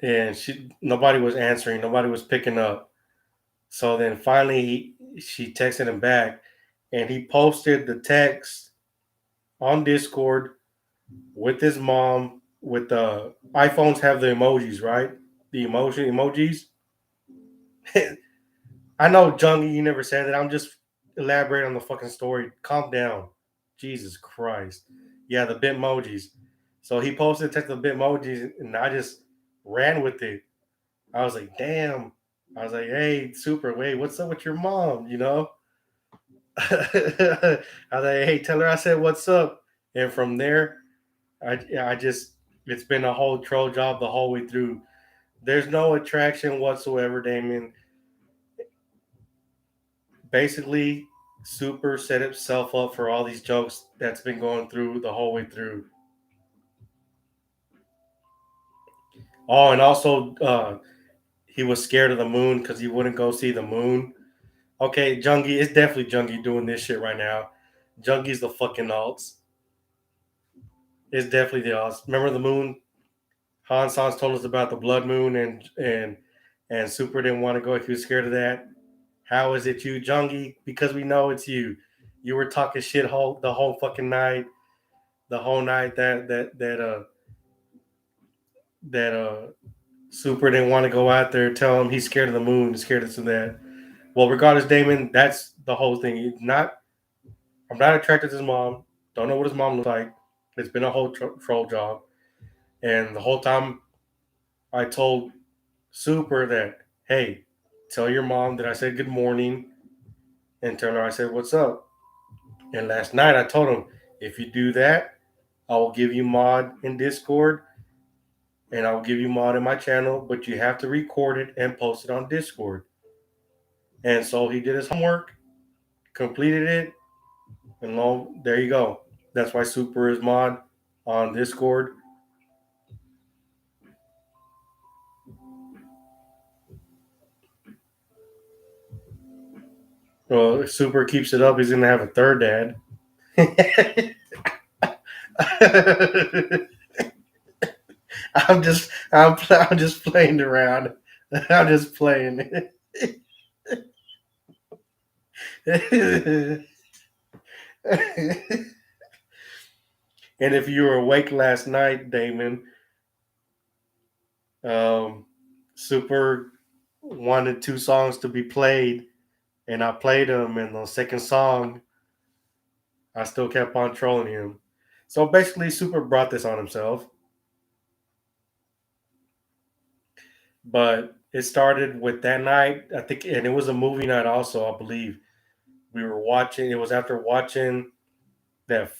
and nobody was answering, nobody was picking up. So then finally she texted him back, and he posted the text on Discord with his mom. With the iPhones have the emojis, right? The emotion emojis. I know, Jungie, you never said that. I'm just elaborating on the fucking story. Calm down. Jesus Christ. Yeah, the Bitmojis. So he posted a text of Bitmojis, and I just ran with it. I was like, damn. I was like, hey, Super, wait, what's up with your mom? You know? I was like, hey, tell her I said what's up. And from there, I just it's been a whole troll job the whole way through. There's no attraction whatsoever, Damon. Basically, Super set himself up for all these jokes that's been going through the whole way through. Oh, and also he was scared of the moon because he wouldn't go see the moon. Okay, Jungie, it's definitely Jungie doing this shit right now. Jungie's the fucking alts. It's definitely the alts. Remember the moon? Han Sans told us about the blood moon, and Super didn't want to go. He was scared of that. How is it you, Jungie? Because we know it's you. You were talking shit the whole fucking night. The whole night that Super didn't want to go out there. Tell him he's scared of the moon, scared of this and that. Well, regardless, Damon, that's the whole thing. I'm not attracted to his mom. Don't know what his mom looks like. It's been a whole troll job, and the whole time I told Super that, hey, tell your mom that I said good morning, and tell her I said what's up. And last night I told him, if you do that, I will give you mod in Discord, and I will give you mod in my channel, but you have to record it and post it on Discord. And so he did his homework, completed it, and lo, there you go. That's why Super is mod on Discord. Well, if Super keeps it up, he's gonna have a third dad. I'm just playing around. I'm just playing. And if you were awake last night, Damon, um, Super wanted two songs to be played, and I played them. And the second song, I still kept on trolling him. So basically, Super brought this on himself. But it started with that night, I think, and it was a movie night also, I believe. We were watching, it was after watching that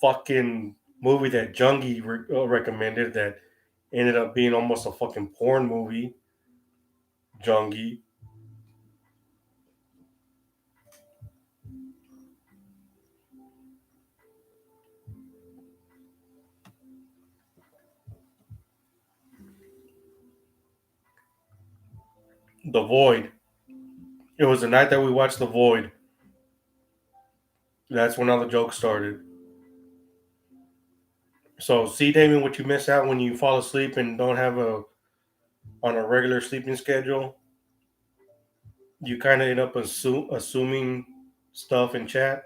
fucking movie that Jungie recommended that ended up being almost a fucking porn movie, Jungie. The Void. It was the night that we watched The Void. That's when all the jokes started. So see, Damien, what you miss out when you fall asleep and don't have a on a regular sleeping schedule. You kind of end up assuming stuff in chat.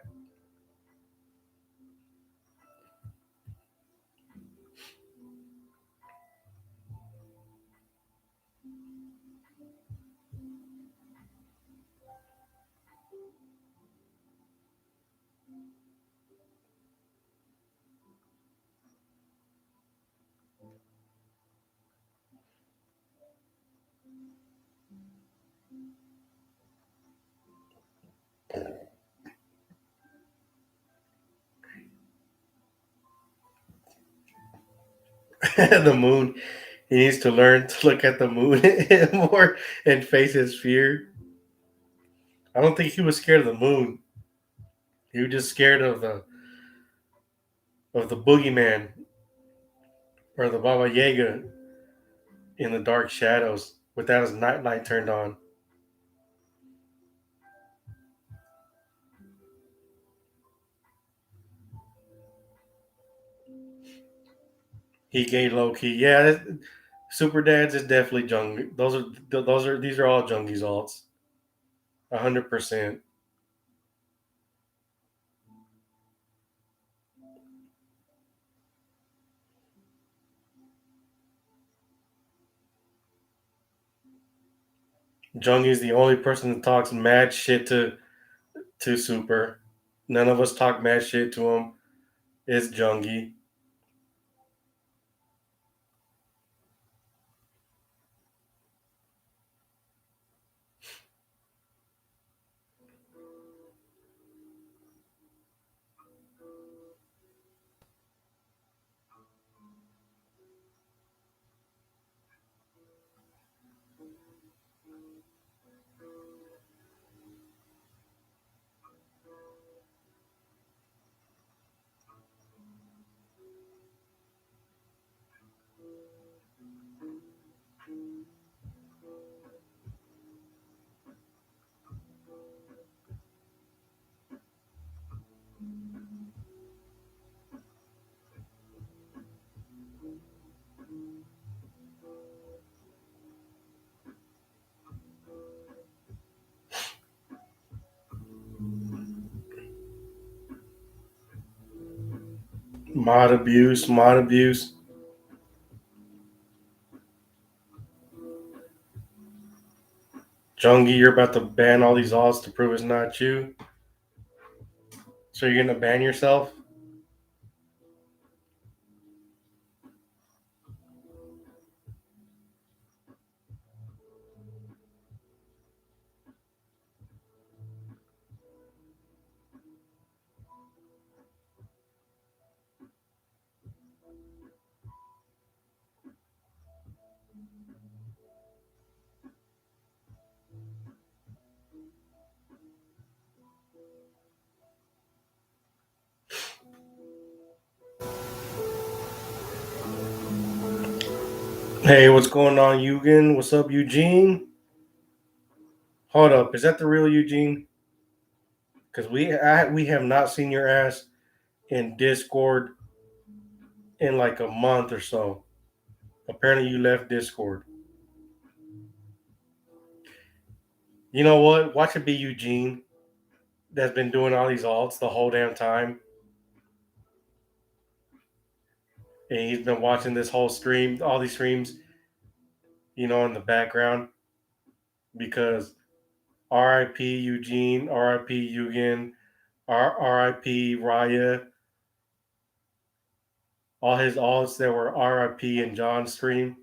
The moon. He needs to learn to look at the moon more and face his fear. I don't think he was scared of the moon. He was just scared of the boogeyman or the Baba Yaga in the dark shadows without his night light turned on. He gay low key. Yeah, Super Dads is definitely Jung. These are all Jungies alts. 100%. Jungi's the only person that talks mad shit to Super. None of us talk mad shit to him. It's Jungie. Mod abuse, mod abuse. Jungie, you're about to ban all these alts to prove it's not you. So you're gonna ban yourself? Hey, what's going on, Eugen? What's up, Eugene? Hold up, is that the real Eugene? Because we have not seen your ass in Discord in like a month or so. Apparently, you left Discord. You know what? Watch it be Eugene that's been doing all these alts the whole damn time, and he's been watching this whole stream, all these streams, in the background because R.I.P. Eugene, R.I.P. Eugen, R.I.P. Raya, all his alts that were R.I.P. in John's stream.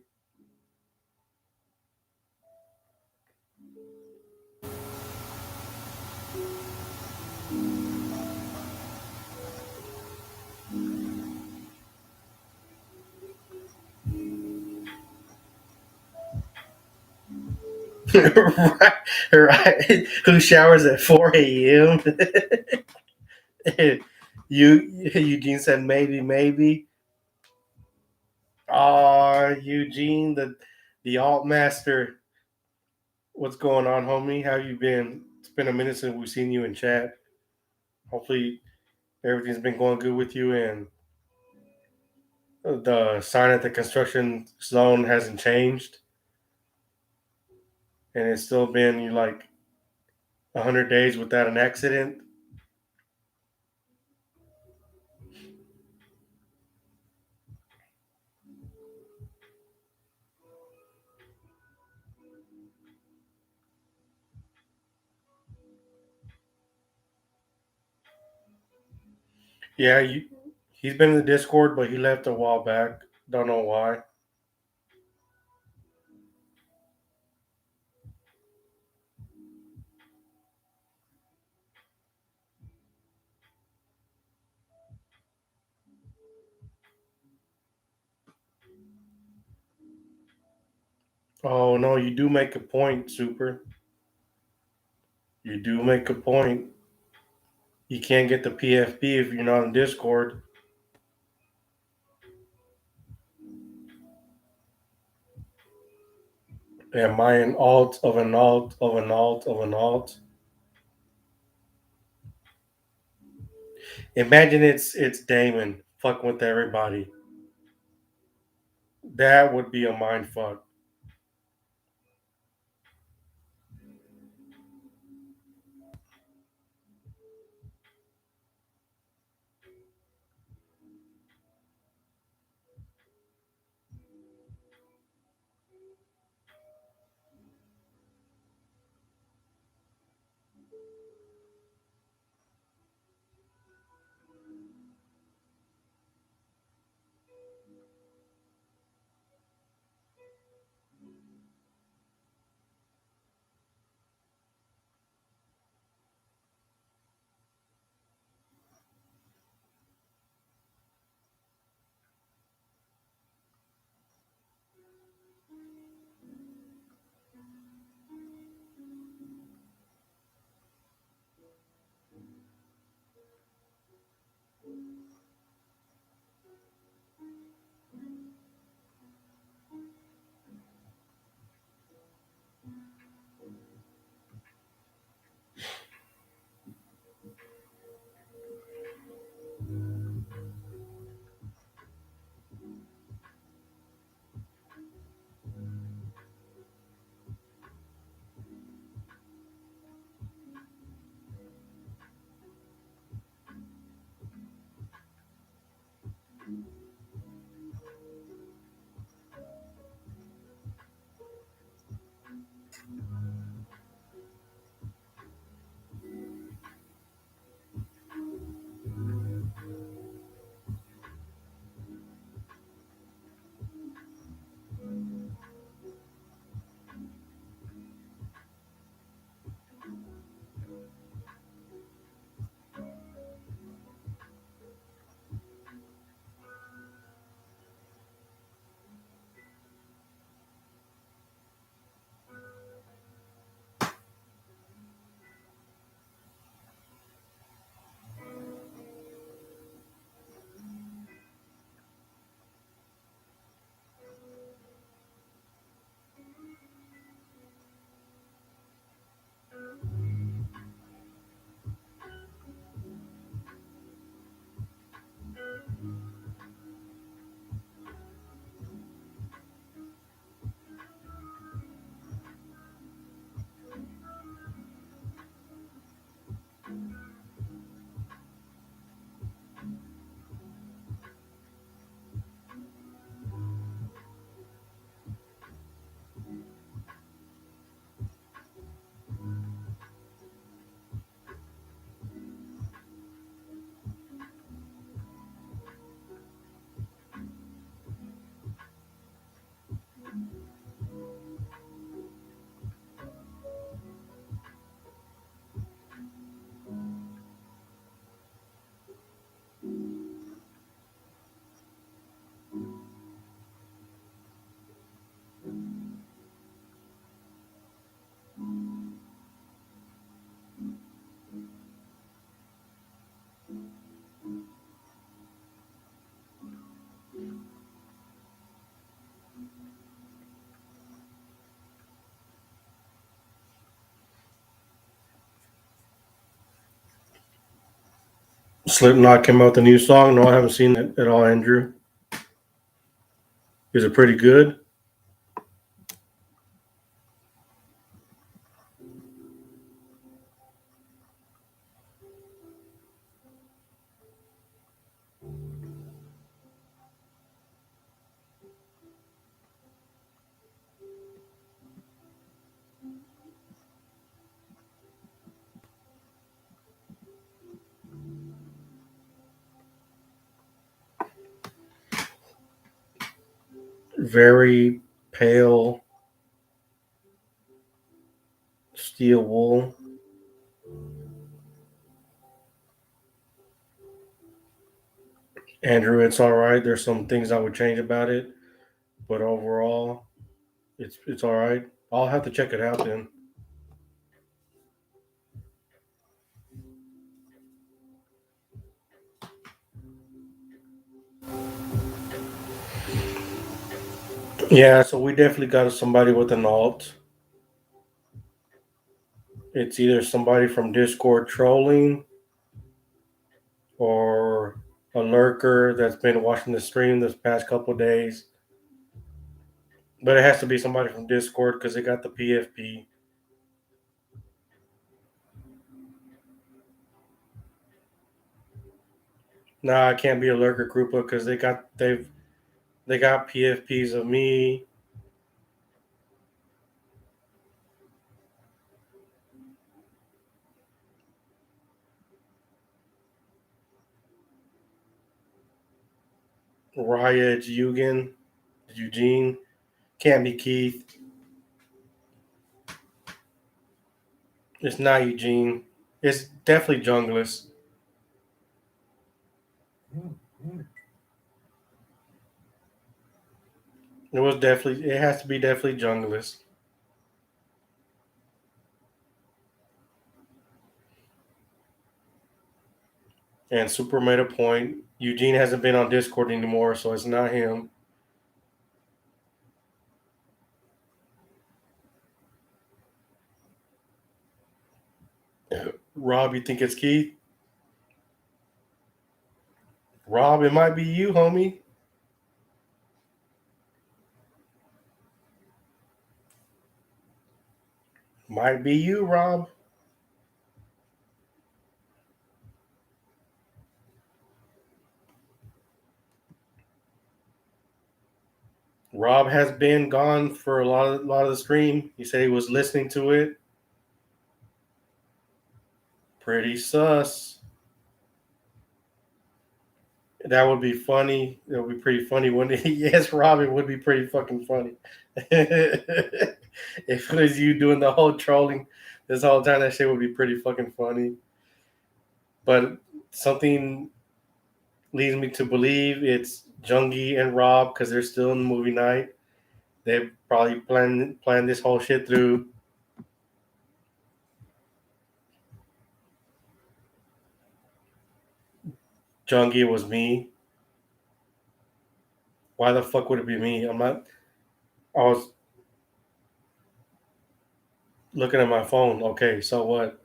right, right. Who showers at 4 a.m.? Eugene said maybe, maybe. Oh, Eugene, the alt master. What's going on, homie? How you been? It's been a minute since we've seen you in chat. Hopefully, everything's been going good with you, and the sign at the construction zone hasn't changed, and it's still been you like 100 days without an accident. Yeah, he's been in the Discord, but he left a while back. Don't know why. Oh no, you do make a point, Super. You do make a point. You can't get the PFP if you're not in Discord. Am I an alt of an alt of an alt of an alt? Imagine it's Damon fucking with everybody. That would be a mind fuck. Slipknot came out with a new song. No, I haven't seen it at all, Andrew. Is it pretty good? Very pale steel wool. Andrew, it's all right. There's some things I would change about it, but overall, it's all right. I'll have to check it out then. Yeah, so we definitely got somebody with an alt. It's either somebody from Discord trolling or a lurker that's been watching the stream this past couple of days. But it has to be somebody from Discord because they got the PFP. Nah, I can't be a lurker grouper because they got PFPs of me. Raya, it's Eugene. Can't be Keith. It's not Eugene. It's definitely Junglist. It has to be definitely Junglist. And Super made a point. Eugene hasn't been on Discord anymore, so it's not him. Rob, you think it's Keith? Rob, it might be you, homie. Might be you, Rob. Rob has been gone for a lot of the stream. He said he was listening to it. Pretty sus. That would be funny. It would be pretty funny, wouldn't it? Yes, Rob, it would be pretty fucking funny. If it was you doing the whole trolling this whole time, that shit would be pretty fucking funny. But something leads me to believe it's Jungie and Rob because they're still in the movie night. They probably planned this whole shit through. Jungie was me. Why the fuck would it be me? I'm not. I was looking at my phone. Okay, so what?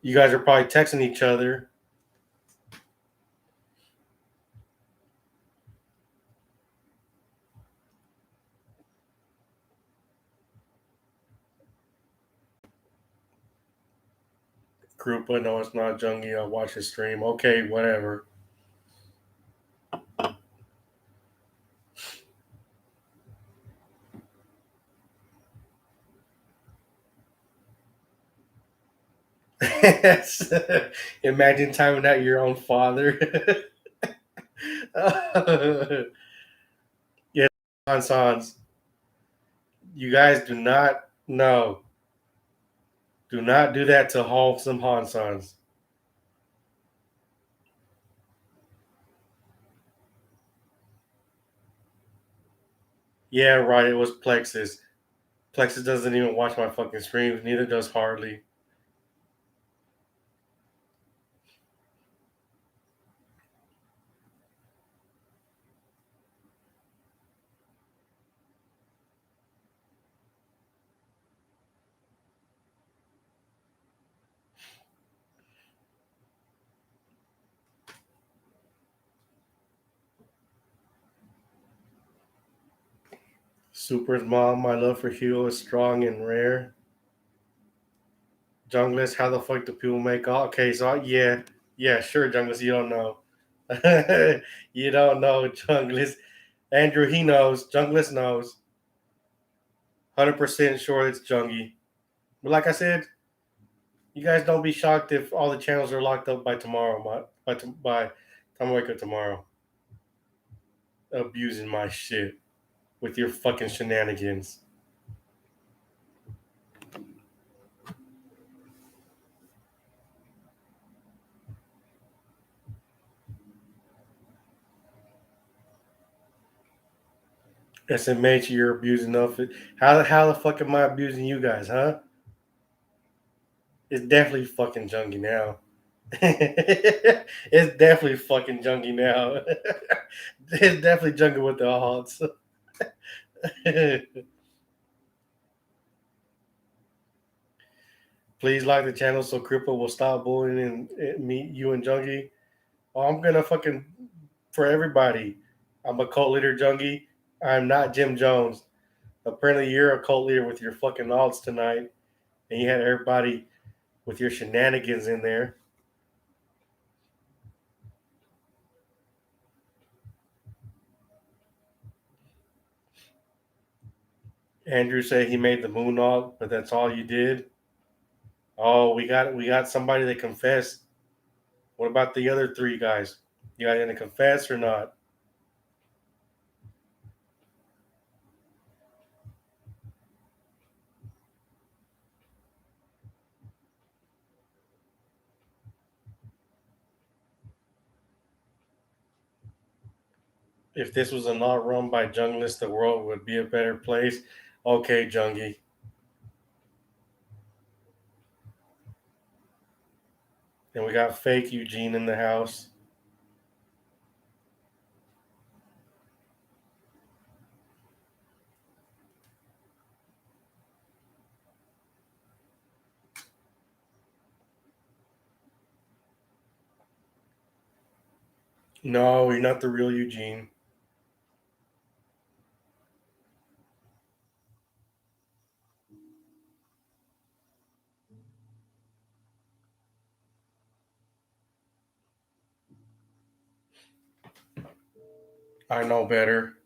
You guys are probably texting each other. Group, but no, it's not Jungie. I'll watch his stream. Okay, whatever. Imagine timing out your own father. Yeah, Sans. You guys do not no. Do not do that to wholesome Hansons. Yeah, right. It was Plexus. Plexus doesn't even watch my fucking streams. Neither does Harley. Super's mom, my love for Hugo is strong and rare. Junglist, how the fuck do people make all? Okay, so yeah, yeah, sure, Junglist, you don't know. You don't know, Junglist. Andrew, he knows. Junglist knows. 100% sure it's Jungie. But like I said, you guys don't be shocked if all the channels are locked up by tomorrow. By time I wake up tomorrow, abusing my shit with your fucking shenanigans. SMH, you're abusing of it. How the fuck am I abusing you guys, huh? It's definitely fucking junky now. It's definitely fucking junky now. It's definitely junky with the odds. Please like the channel so Cripple will stop bullying and meet you and Junkie. Oh, I'm gonna fucking for everybody. I'm a cult leader, Junkie. I'm not Jim Jones. Apparently, you're a cult leader with your fucking odds tonight, and you had everybody with your shenanigans in there. Andrew said he made the moonwalk, but that's all you did. Oh, we got somebody that confessed. What about the other three guys? You guys gonna confess or not? If this was a not run by junglists, the world would be a better place. Okay, Jungie. And we got fake Eugene in the house. No, you're not the real Eugene. I know better.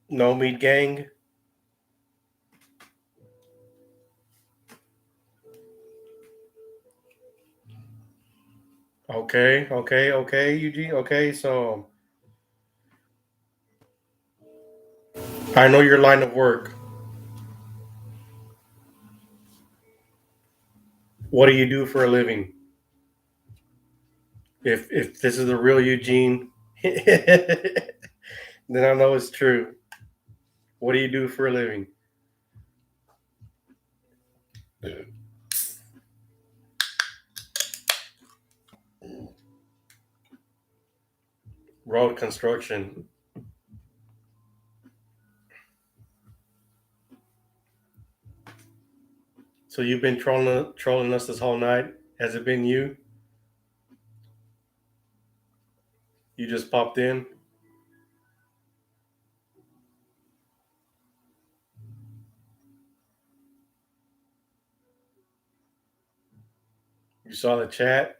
No meat gang. Okay, okay, okay, Eugene. Okay, so I know your line of work. What do you do for a living? If this is the real Eugene, then I know it's true. What do you do for a living? Road construction. So you've been trolling us this whole night. Has it been you? You just popped in. You saw the chat.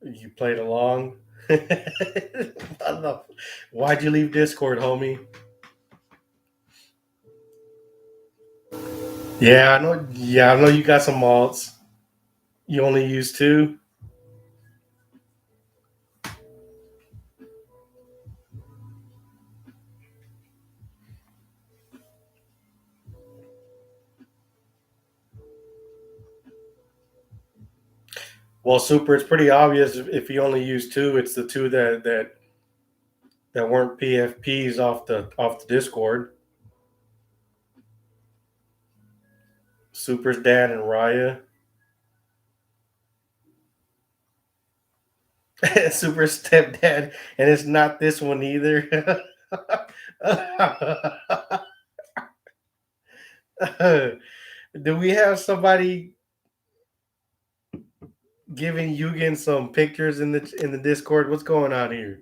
You played along. Why'd you leave Discord, homie? Yeah, I know. Yeah, I know you got some malts. You only use two. Well, super. It's pretty obvious if you only use two. It's the two that weren't PFPs off the Discord. Super's dad and Raya. Super's stepdad, and it's not this one either. Do we have somebody giving Yugen some pictures in the Discord? What's going on here?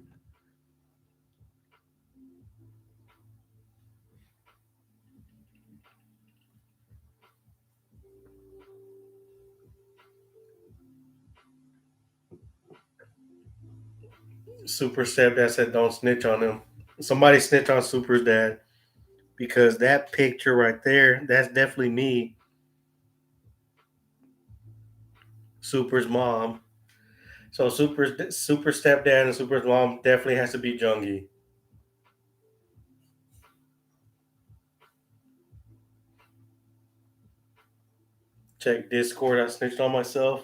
Super stepdad said don't snitch on him. Somebody snitch on Super's dad because that picture right there, that's definitely me, Super's mom. So super stepdad and Super's mom definitely has to be Jungie. Check Discord. I snitched on myself.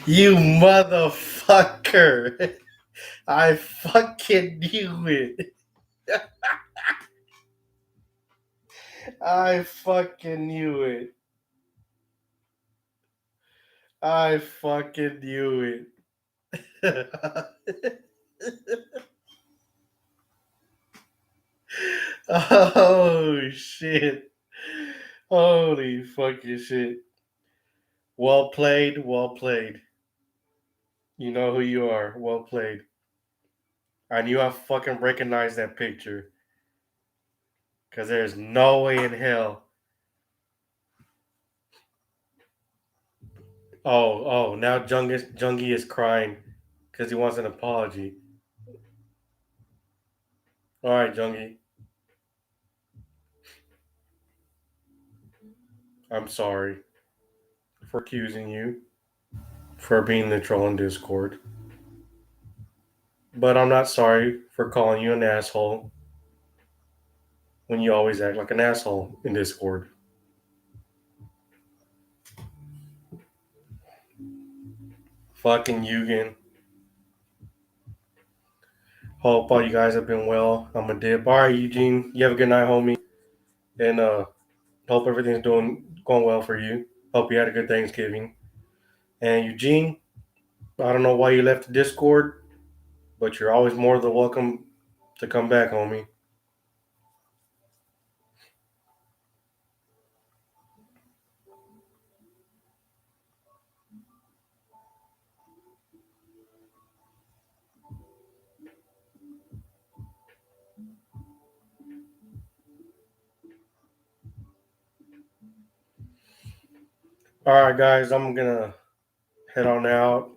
You motherfucker! I fucking knew it. I fucking knew it. I fucking knew it. Oh shit. Holy fucking shit. Well played, well played. You know who you are. Well played. I knew I fucking recognized that picture. Cause there's no way in hell. Now Jungie is crying because he wants an apology. All right, Jungie, I'm sorry for accusing you for being the troll in Discord, but I'm not sorry for calling you an asshole when you always act like an asshole in Discord. Fucking Yugen. Hope all you guys have been well. I'm a dip. All right, Eugene, you have a good night, homie, and hope everything's going well for you. Hope you had a good Thanksgiving. And Eugene, I don't know why you left the Discord, but you're always more than welcome to come back, homie. All right, guys, I'm gonna head on out.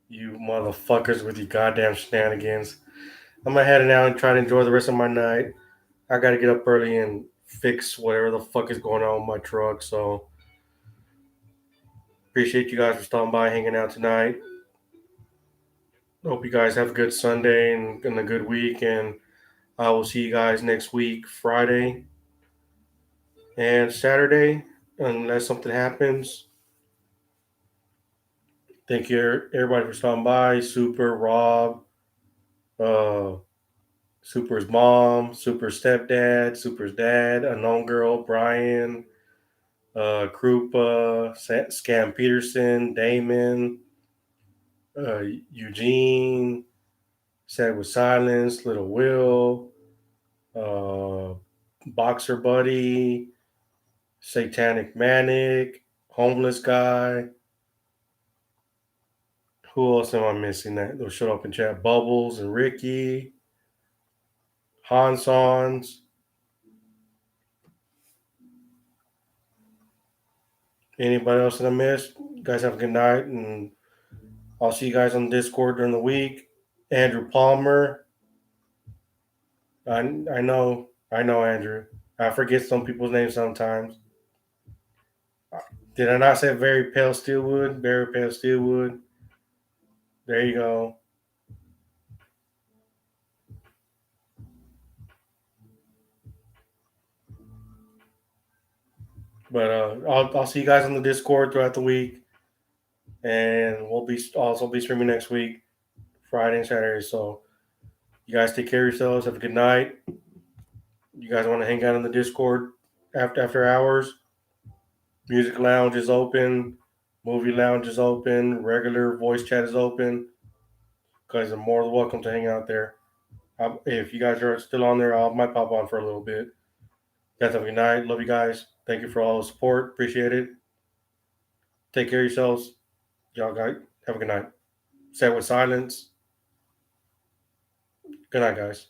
You motherfuckers with your goddamn shenanigans. I'm gonna head out and try to enjoy the rest of my night. I gotta get up early and fix whatever the fuck is going on with my truck. So appreciate you guys for stopping by, hanging out tonight. Hope you guys have a good Sunday and a good week. And I will see you guys next week, Friday and Saturday, unless something happens. Thank you, everybody, for stopping by. Super, Rob, uh, Super's mom, Super's stepdad, Super's dad, unknown girl, Brian, Krupa, Scam Peterson, Damon, uh, Eugene, Sad with Silence, Little Will, uh, Boxer Buddy, Satanic Manic, Homeless Guy. Who else am I missing that will show up in chat? Bubbles and Ricky, Hansons. Anybody else that I missed? You guys have a good night, and I'll see you guys on Discord during the week. Andrew Palmer. I know Andrew. I forget some people's names sometimes. Did I not say very pale Steelwood? Very pale Steelwood. There you go. But I'll see you guys on the Discord throughout the week, and we'll also be streaming next week, Friday and Saturday. So you guys take care of yourselves. Have a good night. You guys want to hang out in the Discord after hours? Music lounge is open. Movie lounge is open. Regular voice chat is open. You guys are more than welcome to hang out there. If you guys are still on there, I might pop on for a little bit. Guys, have a good night. Love you guys. Thank you for all the support. Appreciate it. Take care of yourselves. Y'all guys, have a good night. Say it with silence. Good night, guys.